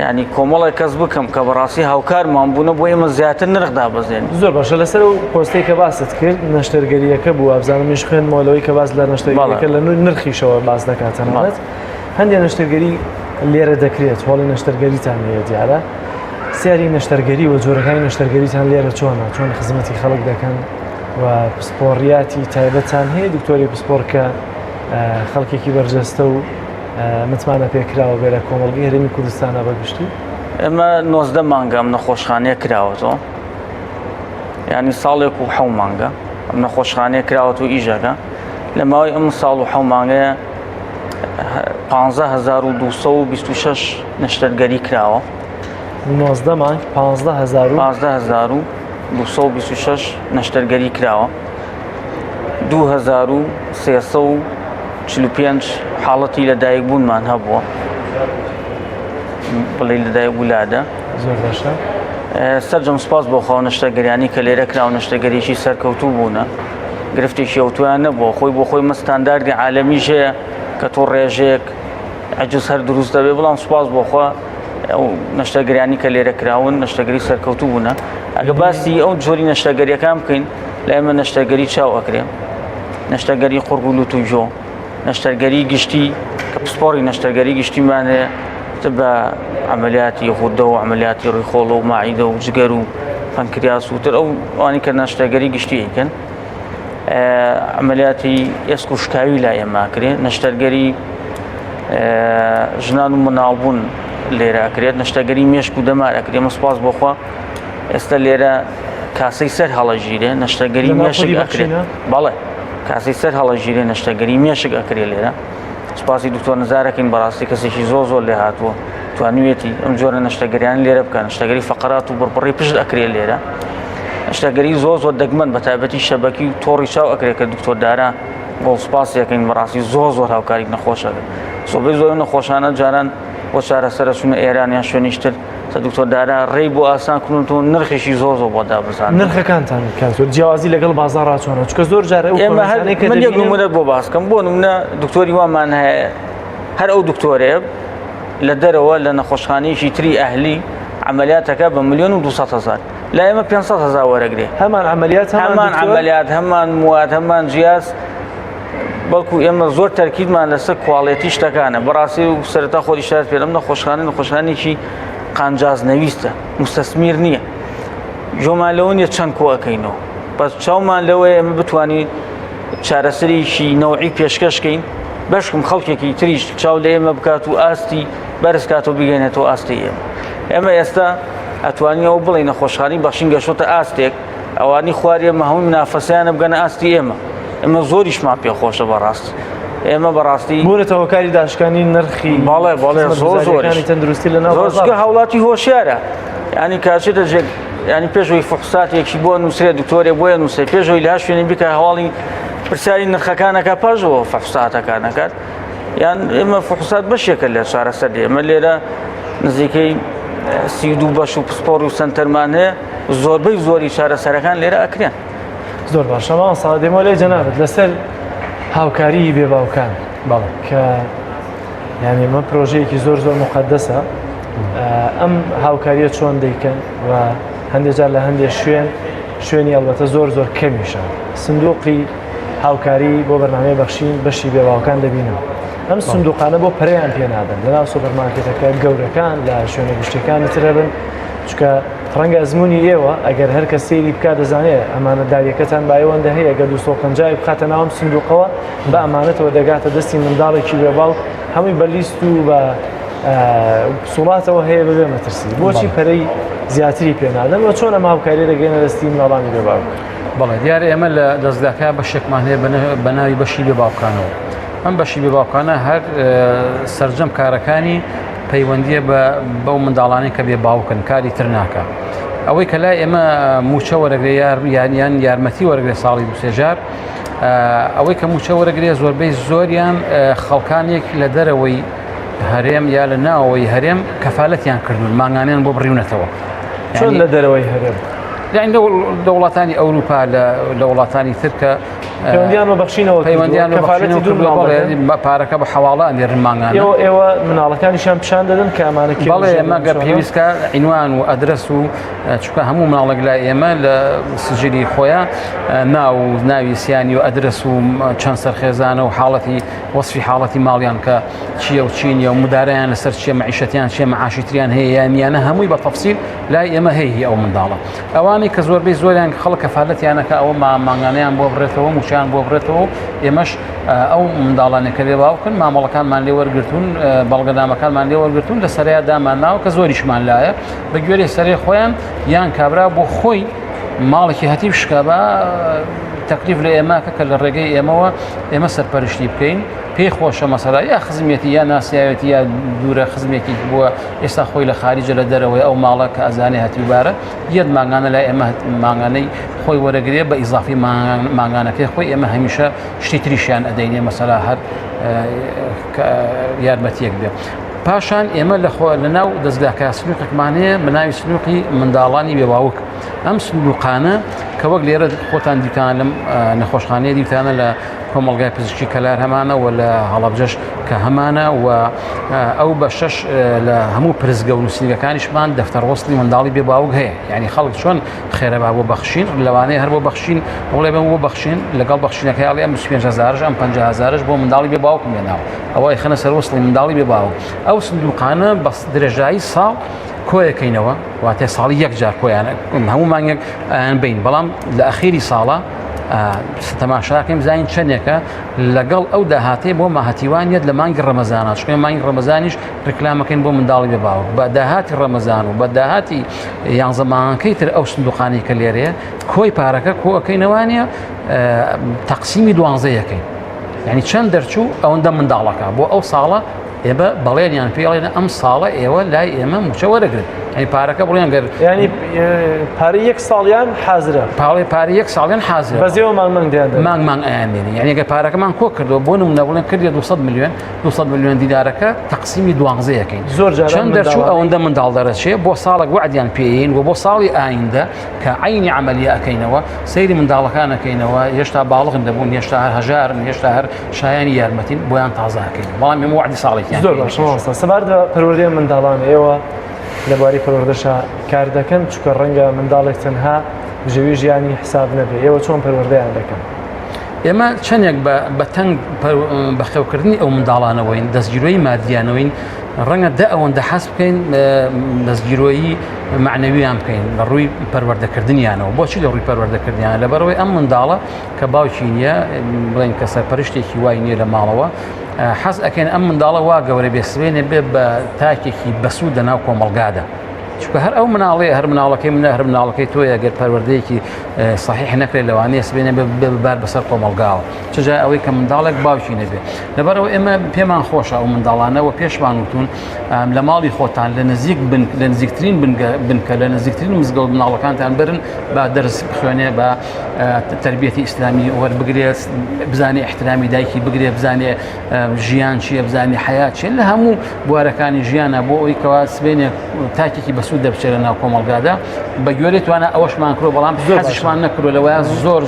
Speaker 4: ینی کۆمەڵی کەس بکەم کە بەڕاستی هاوکارمان بوونە بۆ ئێمە زیاتر نرخدا بەزێن
Speaker 2: زۆر باشە لەسەر و پۆستەی کە باست کرد نەشتەرگەریەکە بوو ئەبزانمیش خوێن مۆلەوەی کە باس لە نەشتەرگەریەکە لە نرخیشەوە باس دەکاتەنەوەت هەندێک نەشتەرگەری لێرە دەکرێت هۆڵی نەشتەرگەریتان لێ دیارە سیاری نەشتەرگەری و جۆرەکانی نەشتەرگەریتان لێرە چۆن خزمەتی خەڵک دەکەن و پسپۆڕیاتی تایبەتان هەیە دکتۆری پسپۆر کە خەڵکێکی بەرجەستە و متمانە پێکراوە بێرە کۆمەڵگەی هەرێمی کوردستانە بەگشتی
Speaker 4: ئێمە 19 مانگەم نەخۆشخانەیە کراوەتەوە ینی ساڵێک و 7 مانگە ئەم نەخۆشخانەیە کراوەت و ئیژەکە لە ماوەی ئەم ساڵ و 7 مانگەیە 15,226 نەشتەرگەری کراوە
Speaker 2: 19 مانگ
Speaker 4: 15,226 نەشتەرگەری کراوە 2,345 حاڵەتی لەدایک بوونمان هەبووە بڵێ لەدایک وولادە
Speaker 2: زۆر باشە
Speaker 4: سەرجەم سپاس بۆ خاو نەشتەرگەریانی کە لێرە کراوە نەشتەرگەریشی سەرکەوتوو بوونە گرفتێکی ئەوتویان نەبووە خۆی بۆ خۆی مەستانداردی عالەمیش هەیە کە تۆ ڕێژەیەک عەجز هەر دروست دەبێ بەڵام سپاس بۆخوا ئەو نەشتەرگەریانی کە لێرە کراون نەشتەرگەری سەرکەوتوو بوونە ئەگە باسی ئەو جۆری نەشتەرگەریەکان بکەین لە ئێمە نەشتەرگەری چاو ئەکرێ نەشتەرگەری قوربولوت و جۆ نەشتەرگەری گشتی کە پسپۆڕی نەشتەرگەری گشتیمان هەیە بە عملیاتی خوددە و عملیاتی ڕیخۆڵە و ماعیدە و جگەر و پەنکریاس و تر ئەوانی کە نەشتەرگەری گشتی ئەیکەن عملیاتی ئێسک و شکاوی لا ئێماکرێ نەشتەرگەری ژنان و مناڵبوون لێرە ئەکرێت نەشتەرگەری مێشک و دەمار ئەکرێ ئێمە سوپاس بۆخوا ئێستا لێرە کاسەی سەر هەڵەژیرێ نەشتەرگەری مێشک ئەکرێت بەڵێ کاسەی سەر هەڵەژیرێ نەشتەرگەری مێشک ئەکرێ لێرە سوپاسی دکتۆر نزارەکەین بەڕاستی کەسێکی زۆر لێ هاتووە توانوێتی ئەم جۆرە نەشتەرگەریان لێرە بکەن نەشتەرگەری فەقەرات و بڕبڕی پشت ئەکرێ لێرە نەشتەرگەری زۆر دەگمەن بە تایبەتی شەبەکی و تۆڕی چاو ئەکرێت کە دکتۆر دارا بۆ سوپاسیەکەین بەڕاستی زۆر هاوکاری نەخۆشەکە سۆبەی زۆر نەخۆشانە جاران بۆ چارەسەرە چونە ئێرانیان شوێنیشتر دکتۆر دارا ڕێی بۆ ئاسان کردنەوە نرخێکی زۆر بۆ دابزان
Speaker 2: نرخەکانتان کاتۆ جیاوازی لەگەڵ بازار ڕاچۆنە چکە زۆر جارە
Speaker 4: ئێمە من یەک نمونەت بۆ باسکەم بۆ نمونە دکتۆری وانمان هەیە هەر ئەو دکتۆرێ لە دەرەوە لە نەخۆشخانەیەکی تری ئەهلی عملیاتەکە بە 1,200,000 لا ئێمە 500,000 وەرەگرێ
Speaker 2: هەمان
Speaker 4: عملیات هەمان مواد هەمان جیاز بەڵکو ئێمە زۆر تەرکیزمان لەسەر کواڵێتی شتەکانە بەڕاستی و سەرەتا خۆی شار پێ لەم نەخۆشخانەیەکی قانجاز نەویستە مستەسمیر نییە جۆمان لەوە نیە چەند کۆ ئەەکەینەوە بەس چاومان لەوەیە ئێمە بتوانین چارەسەریشی نەوعی پێشکەشکەین بەشکم خەڵکێکی تریش چاو لە ئێمە بکات و ئاستی بەرز کات و بگەێنێتەوە ئاستی ئێمە ئێستا ئەتوانی ئەو بڵێ نەخۆشخانەی بەخشین گەشتە ئاستێک ئەوانی خوارد ئێمە هەموو منافەسەیانە بگەنە ئاستی ئێمە زۆریشمان پێخۆشە بەڕاست ئێمە بەڕاستی
Speaker 2: بوونێتەوە کاری داشکانی نرخی
Speaker 4: باڵێ زۆر
Speaker 2: تەندروستی لە
Speaker 4: هاوڵاتی هۆشیارە ینی کاچێتە ینی پێشەوەی فحوساتێکی بۆ نووسێ دکتۆرێ بۆیە نووسێ پێشەوەی لە شوێنی بکە هەواڵی پرسیاری نرخەکانەکە پاشەوە فحوساتەکانەکات یان ئێمە فحوسات بەشێکە لە چارەسەر ئێمە لێرە نزیکەی 32 بەش و پسپۆڕ و سنتەرمان هەیە زۆربەی زۆری چارەسەرەکان لێرە ئەکرێن
Speaker 2: زۆر باش شەماوە ساڵ دێمە لێ جەنابەت لەسەر هاوکاری بێباوکان کە یعنی ئەمە پرۆژەیەکی زۆر مقدسە ئەم هاوکاریە چۆن دەیکەن و هەندێک جار لە هەندێک شوێنی ئەلبەتە زۆر کەمیشە سندوقی هاوکاری بۆ بەرنامەی بەخشین بەشی بێباوکان دەبینەوە ئەم سندوقانە بۆ پەرەیان پێنادەن لەناو سوپەرمارکێتەکە گەورەکان لە شوێنە گشتەکانی ترە بن چکە ڕەنگە ئەزمموی ئێوە ئەگەر هەر کە سەیری بکە دەزانێت ئەمانە داریەکەتان بایەوەندە هەیە گە 250 بخاتە ناوم سندوقەوە بە ئەمانەتەوە دەگاتە دەستی منداڵێکی بێباڵ هەمووی بە لیست و بە سوڵاتەوە هەیە بەبێ مەترسی بۆچی پەرەی زیاتری پێنادەن و چۆن ئەم هاوکاری دەگەێنە دەستی منداڵانی بێباڵ
Speaker 3: بەڵێ دیارە ئێمە لە دەستگاکە بەشێکمان هەیە بە ناوی بەشی بێباوکانەوە ئەم بەشی بێباوکانە هەر سەرجەم کارەکانی پەیوەندیە بەو منداڵانی کە بێباوکن کاری تر ناکە ئەوەی کە لای ئێمە موچە وەرەگرێ یانیان یارمەتی وەرەگرێ ساڵی دوسێژار ئەوەی کە موچە وەرەگرێ زۆربەی زۆریان خەڵکانێک لە دەرەوەی هەرێم یا لە ناوەوەی هەرێم کەفالەتیان کردوون مانگانیان بۆ بڕیونەتەوە
Speaker 2: چۆن لە دەرەوەی هەرێم
Speaker 3: یعنی لە وڵاتانی ئەوروپا لە وڵاتانی ترکە
Speaker 2: پەیوەندیان بە بەخشینەوە
Speaker 3: پەیوەندیان پارەکە بە حواڵە ئەنێرن مانگانە
Speaker 2: ئێوە مناڵەکانیشان پیشان دەدەن کە ئەمانە
Speaker 3: بەڵێ ئێمە گە پێویستکە عینوان و ئەدرەس و چکە هەموو مناڵێک لای ئێمە لە سجلی خۆیان ناوی سیانی و ئەدرەس و چەند سەرخێزانە و حاڵەتی وەصفی حاڵەتی ماڵیان کە چییە و چینیە و مدارەیان لەسەر چیە مەعیشەتیان چیە مەعاشیتریان هەیە یانیانە هەمووی بە تەفسیل لای ئێمە هەیە ئەو منداڵە ئەوانەی کە زۆربەی زۆریان خەڵک کەفالەتیانەکە ئەوە مانگانەیان بۆ بڕێتەوە موچیان بۆ بڕێتەوە ئێمەش ئەو منداڵانێکە لێ باوکن مامەڵەکانمان لێ وەرگرتوون بەڵگەدامەکانمان لێ وەرگرتوون لە سەریا دامان ناوە کە زۆریشمان لایە بە گوێرەی سەرێ خۆیان یان کابرا بۆ خۆی ماڵێکی هەتی بشکە بە تەکلیف لە ئێماکە کە لە ڕێگەی ئێمەوە ئێمە سەرپەرشتی بکەین پێی خۆشە مەسەلا یا خزمەتی یا ناسیاوێتی یا دوورە خزمێکی بووە ئێستا خۆی لە خارجە لە دەرەوەی ئەو ماڵە کە ئەزانێ هەتیوبارە یەک ماگانە لای ئێمە ماگانەی خۆی وەرەگرێ بە ئیزافی ماگانەکەی خۆی ئێمە هەمیشە شتی تریشیان ئەدەینێ مەسەلا هەر یارمەتیەک بێ پاشان ئێمە لە ناو دەستگاکە سنووقێکمانەیە بە ناوی سنووقی منداڵانی بێباوک ئەم سنووقانە کە وەک لێرە خۆتان دیتان لەم نەخۆشخانەیە دیتانە لە کۆمەڵگای پزیشکی کەلار هەمانە و لە هەڵەبجەش کە هەمانە و ئەو بە شەش لە هەموو پرزگە و نووسینگەکانیشمان دەفتەر وەسڵی منداڵی بێباوک هەیە یعنی خەڵک چۆن خێرەبا بۆ بەخشین لەوانەیە هەر بۆ بەخشین وڵێ بەم بۆ بەخشین لەگەڵ بەخشینەکەی ئەڵێ ئەم 25,000 ئەم 50,000 بۆ منداڵی بێباوک مێناوە ئەوەی خەنە سەر وەسڵی منداڵی بێباوک ئەو سندوقانە بە درێژایی ساڵ کۆیەکەینەوە واتێ ساڵی یەک جار کۆیان هەموو مانگێک ئەیان بین بەڵام لە ئەخیری ساڵە تەماشاکەیم زین چەندێکە لەگەڵ ئەو داهاتەیە بۆ ماهەتیوانیت لە مانگی ڕەمەزانە چکە مانگی ڕەمەزانیش ڕکلامەکەین بۆ منداڵی بێباوک بە داهاتی ڕەمەزان و بە داهاتی یانزەمانکەی تر ئەو سندوقانی کە لێرەیە کۆی پارەکە کۆەکەینەوانە تەقسیمی 12یەکەین یعنی چەند دەرچوو ئەوەندە منداڵەکە بۆ ئەو ساڵە ئێمە بەڵێنیان پێڵێنە ئەم ساڵە ئێوە لای ئێمە موچە وەرەگرن ینی پارەکە بڵیان گەر
Speaker 2: ینی پارەی یەک ساڵیان حازرە
Speaker 3: پارەی یەک ساڵیان حازرە
Speaker 2: بەزێەوە
Speaker 3: مانگ ئەیانێنی یعنی ئەگەر پارەکەمان کۆ کردەوە بۆ نمونە بڵێن کردێ 200 میلیۆن دیدارەکە تەقسیمی 12یەکەین
Speaker 2: زۆر
Speaker 3: چەند دەرچوو ئەوەندە منداڵ دەرەچێ بۆ ساڵێک وعدیان پێین و بۆ ساڵی ئایندە کە عینی عەمەلیە ئەکەینەوە سەیری منداڵەکانەکەینەوە هێشتا باڵغن دەبوون هێشتا هەر هەژارن هێشتا هەر شایانی یارمەتین بۆیان تازاکەین بەڵام ئێمە وعدی ساڵێکیان
Speaker 2: زۆر باش سەبارەت بە پەروەردەی منداڵان ئێوە لەباری پەروەردەشە کار دەکەن چونکە ڕەنگە منداڵێک تەنها بژەوی ژیانی حساب نەبێ ئێوە چۆن پەروەردەیان دەکەن
Speaker 3: ئێمە چەندێک بە تەنگ بەخێوکردنی ئەو منداڵانەوەین دەستگیرۆی مادیانەوەین ڕەنگە ئەوەندە حەز بکەین دەستگیرۆیی معنەویان بکەین لە ڕووی پەروەردەکردنیانەوە بۆچی لە ڕووی پەروەردەکردیان لەبەرەوەی ئەم منداڵە کە باوکی نییە بڵێن کە سەرپەرشتێکی وای نییە لە ماڵەوە حەز ئەکەین ئەم منداڵە وا گەورە بێسوێنێ بێ بە تاکێکی بەسوود لە ناو کۆمەڵگادا چونکە هەر ئەو مناڵەیە هەر مناڵەکەی منە هەر مناڵەکەی تۆیە گەر پەروەردەیەکی صحیح نەکرێت لەوانەیە سبێنێ ببار بەسەر کۆمەڵگاوە چجا ئەوەی کە منداڵێک باوکی نەبێ لەبەرەوە ئێمە پێمان خۆشە ئەو منداڵانەوە پێشمان وتون لە ماڵی خۆتان لە نزیک لە نزیکترین بنکە لە نزیکترین مزگەوت مناڵەکانتان برن با دەرس بخوێنێ بە تربیەتی ئیسلامی وەربگرێت بزانێ احترامی دایکی بگرێ بزانێ ژیان چییە بزانێ حیات چیە لە هەموو بوارەکانی ژیانە بۆ ئەوی کەوا سبێنێ تاکێکی بەسوود دەبچێت لە ناو کۆمەڵگادا بە گوێرە توانە ئەوەشمان کرۆ بەڵام حەزیشمان نەکرۆ لەوەیە زۆر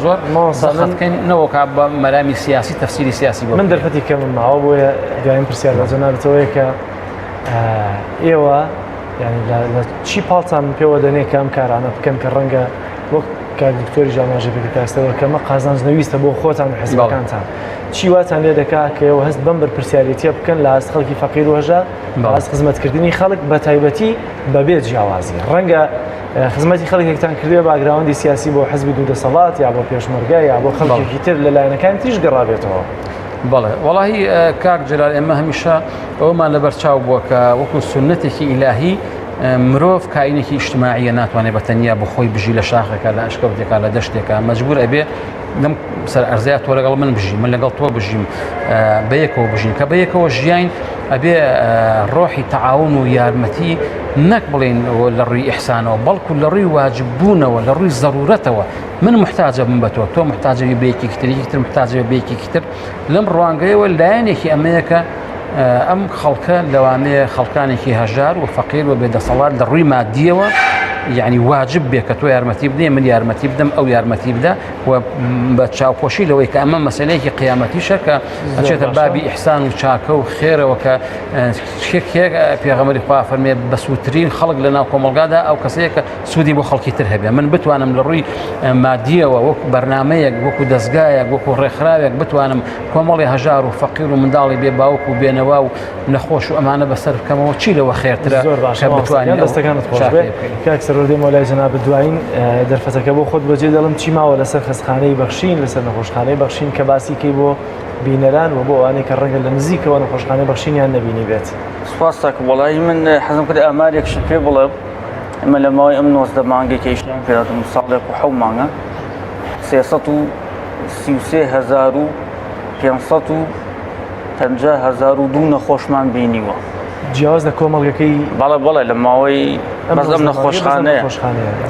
Speaker 3: سەخەتکەین نەوەکە بە مەرامی سیاسی تەفسیری سیاسی بۆ
Speaker 2: من دەرفەتی کەمم ماوە بۆیە دوایین پرسیار بەجە نابێتەوەی کە ئێوە ینی لە چی پاڵتان پێوە دەنێ کە ئەم کارانە بکەن کە ڕەنگە وەک کار دکتۆری ژاماژە پێکاستەوە کەمە قازانجنەویستە بۆ خۆتان و حیزبەکانتان چی واتان لێ دەکات کە ئێوە هەست بەم بەرپرسیارەتیە بکەن لە ئاست خەڵکی فەقیر و هەژار لە ئاست خزمەتکردنی خەڵک بە تایبەتی بەبێ جیاوازی ڕەنگە خزمەتی خەڵکێکتان کردوێ باگراوەندی سیاسی بۆ حزبی دوودەسەڵات یا بۆ پێشمەرگە یا بۆ خەڵکێکی تر لەلایەنەکان تریش گەڕابێتەوە
Speaker 3: بەڵێ وەڵاهی کاک جەلال ئێمە هەمیشە ئەومان لەبەرچاو بووە کە وەکو سونەتێکی ئیلاهی مرۆڤ کاینێکی اجتماعیە ناتوانێت بە تەنیا بۆ خۆی بژی لە شاخێکە لە ئەشکەوتێکا لە دەشتێکە مەجبور ئەبێ لەم سەر ئەرزەیە تۆ لەگەڵ من بژیم من لەگەڵ تۆ بژیم بەیەکەوە بژین کە بەیەکەوە ژیان ئەبێ ڕۆحی تەعاون و یارمەتی نەک بڵێن لە ڕووی ئیحسانەوە بەڵکو لە ڕووی واجببوونەوە لە ڕووی زەرورەتەوە من محتاجە بم بە تۆ محتاجەوی بەیەکێکی تر تر محتاجەوە بەیەکێکی تر لەم ڕوانگەیەوە لایەنێکی ئەمەیەکە ئەم خەڵکە لەوانەیە خەڵکانێکی هەژار و فەقیر و بێدەسەڵات لە ڕووی مادیەوە یعنی واجب بێ کە تۆ یارمەتی بدەی من یارمەتی بدەم ئەو یارمەتی بدە و بە چاوپۆشی لەوەی کە ئەمە مەسەلەیەکی قیامەتیشە کە ئەچێتە بابی ئیحسان و چاکە و خێرەوە کە شێک پێغەمبەری خوا فەرمێ بە سووترین خەڵک لە ناو کۆمەڵگادا ئەو کەسەیە کە سوودی بۆ خەڵکی تر هەبێ من بتوانم لە ڕووی مادیەوە وەکو بەرنامەیەک وەکو دەستگایەک وەکو ڕێکخراوێک بتوانم کۆمەڵی هەژار و فەقیر و منداڵی بێ باوک و بێنەوا و نەخۆش و ئەمانە بەسەر بکەمەوە چی لەوە خێرترە کە بتوانین
Speaker 2: دەستەکانت خۆش بێ سەرۆردەی مۆلای جەناب دوایین دەرفەتەکە بۆ خۆت بەجێ دەڵم چی ماوە لەسەر خەستخانەی بەخشین لەسەر نەخۆشخانەی بەخشین کە باسی کەی بۆ بینەران و بۆ ئەوانەی کە ڕەنگە لە نزیکەوە نەخۆشخانەی بەخشینیان نەبینی بێت
Speaker 4: سپاس تاکە وەڵاهی من حەزم کرد ئامارێکشت پێ بڵێم ئەمە لە ماوەی ئەم 90 مانگێکی ئیشتیان پێداتم ساڵێک و 7 مانگە 333,552 نەخۆشمان بینیوە
Speaker 2: جیاواز لە کۆمەڵگەکەی
Speaker 4: بەڵێ لە ماوەی بەزەم نەخۆشخانەیە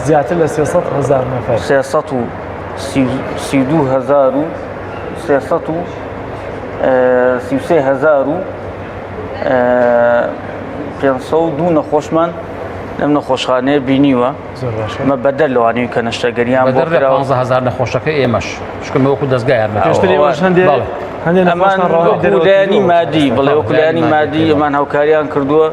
Speaker 2: زیاتر لە 300,000 نەفەر
Speaker 4: 332,502 نەخۆشمان لەم نەخۆشخانەیە بینیوە مە بەدەر لەوانەیە کە نەشتەگەریان بۆ
Speaker 3: 15,000 نەخۆشەکەی ئێمەش شکمە وەکو دەستگای
Speaker 4: وەکولایانی مادی بڵێ وەکولایانی مادی ئەمان هاوکاریان کردووە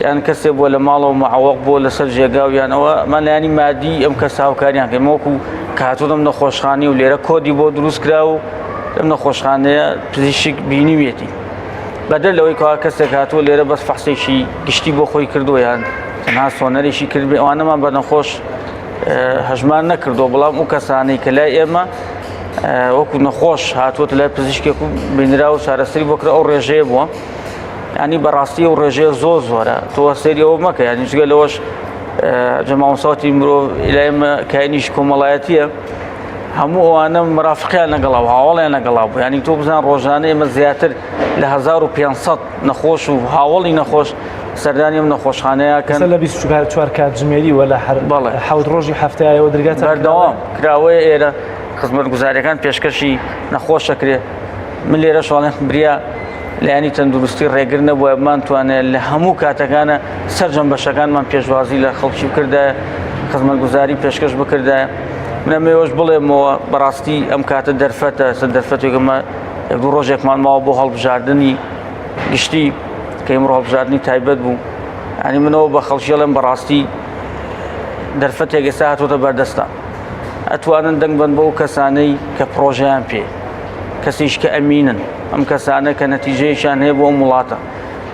Speaker 4: یان کەسێک بۆ لە ماڵەوە معوەق بۆ لەسەر جێگاویانەوە ئەمان لایانی مادی ئەم کەس هاوکاریان کە وەکو کاتۆ دەم نەخۆشخانەی و لێرە کۆدی بۆ دروست کرا و لەم نەخۆشخانەیە پزیشک بینیوێتی بەدەر لەوەی کەوا کەسێک هاتووە لێرە بەس فەحسێکی گشتی بۆ خۆی کردووە یان تەنها سۆنەرێکی کرد بێ ئەوانەمان بە نەخۆش هەژمان نەکردەوە بەڵام ئەو کەسانەی کە لای ئێمە وەکو نەخۆش هاتووەتە لای پزیشکێک و بینرا و چارەسەری بۆ کرد ئەو ڕێژەیە بووە ینی بەڕاستی ئەو ڕێژەیە زۆرە تۆ سەیری ئەوە مەکە یانی جگە لەوەش جەماوەساتی مرۆڤ لای ئێمە کاینیش کۆمەڵایەتیە هەموو ئەوانە مرافقیان لەگەڵا و هاوڵیان لەگەڵا بوو ینی تۆ بزان ڕۆژانە ئێمە زیاتر لە 1500 نەخۆش و هاوڵی نەخۆش سەردانی ئەم نەخۆشخانەیەکەن
Speaker 2: لە 24 کاتژمێری وە لە حەوت ڕۆژی هەفتەیەوە دەرگاتە
Speaker 4: بەردەوام کراوەیە ئێرە خزمەتگوزاریەکان پێشکەشی نەخۆشەکرێ من لێرە شڵێن بریا لایانی تەندروستی ڕێگر نەبووە بمانتوانێت لە هەموو کاتەکانە سەرجەم بەشەکانمان پێشوازی لە خەڵکی بکردایە خزمەتگوزاری پێشکەش بکردایە منەمەوەش بڵێمەوە بەڕاستی ئەم کاتە دەرفەتە سەر دەرفەتێکمە دوو ڕۆژێکمان ماوە بۆ هەڵبژاردننی گشتی کە ئەمڕۆ هەڵبژاردننی تایبەت بوو ینی منەوە بە خەڵکیڵێم بەڕاستی دەرفەتێک ئێستا هاتوۆتە بەردەستان ئەتوانن دەنگ بن بۆ ئەو کەسانەی کە پرۆژەیان پێ کەسیش کە ئەمینن ئەم کەسانە کە نەتیجەیەشیان هەیە بۆ ئەم وڵاتە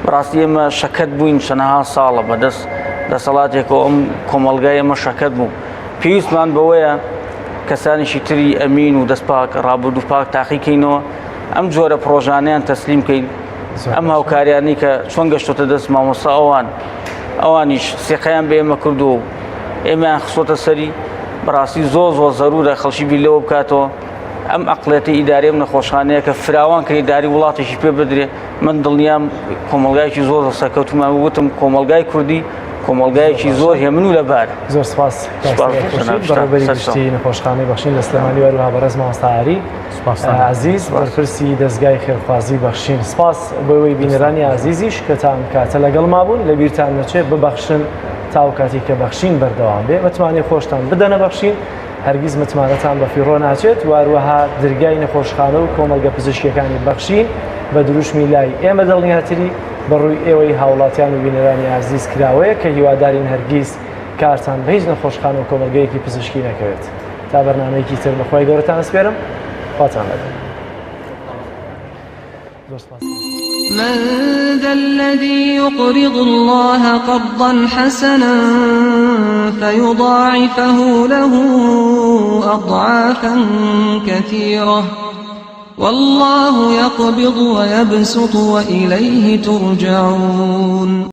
Speaker 4: بەڕاستی ئێمە شەکەت بووین چەندەها ساڵە بەدەست دەسەڵاتێکەوە ئەم کۆمەڵگای ئێمە شەکەت بوو پێویستمان بەوەیە کەسانیشی تری ئەمین و دەستپاک ڕابرد و پاک تاقیکەینەوە ئەم جۆرە پرۆژانیان تەسلیم کەین ئەم هاوکاریانی کە چۆن گەشتۆتە دەست مامۆستا ئەوان ئەوانیش سێقەیان بە ئێمە کردو و ئێمەیان خسۆتە سەری بەڕاستی زۆر زەرورە خەڵکی بیر لەوە بکاتەوە ئەم ئەقڵێتی ئیدارێ نەخۆشخانەیە کە فراوان کە ئیداری وڵاتێکی پێ بدرێ من دڵنیام کۆمەلگایکی زۆر سەرکەوتومان وتم کۆمەلگای کوردی کۆمەلگایەکی زۆر هێمن و لەبارە.
Speaker 2: زۆر سپاس بەڕێوەبەری گشتی نەخۆشخانەی بەخشین لە سلێمانی وەروها بەڕێز مامۆستاعاری عزیز بەرپرسی دەستگای خێرخوازی بەخشین. سپاس بۆەوەی بینەرانی عزیزیش کە تا ئەم کاتە لەگەڵ مابوون لە بیرتان نەچێت ببەخشن تا و کاتی کە بەخشین بەردەوام بێ متمانەی خۆشتان بدەنە بەخشین هەرگیز متمانەتان بە فیڕۆ ناچێت واروەها دەرگای نەخۆشخانە و کۆمەلگە پزیشکیەکانی بەخشین بە دروشمی لای ئێمە دڵنیاتری بەڕووی ئێوەی هاوڵاتیان و بینەرانی عزیز کراوەیە کە هیوادارین هەرگیز کارتان بە هیچ نەخۆشخانە و کۆمەلگەیەکی پزیشکی نەکەوێت. تا بەرنامەیەکی تر بەخوای گەورەتان ئەسپێرم خواتان لەگەڵ.
Speaker 1: من ذا الذي يقرض الله قرضا حسنا فيضاعفه له أضعافا كثيرة والله يقبض ويبسط وإليه ترجعون.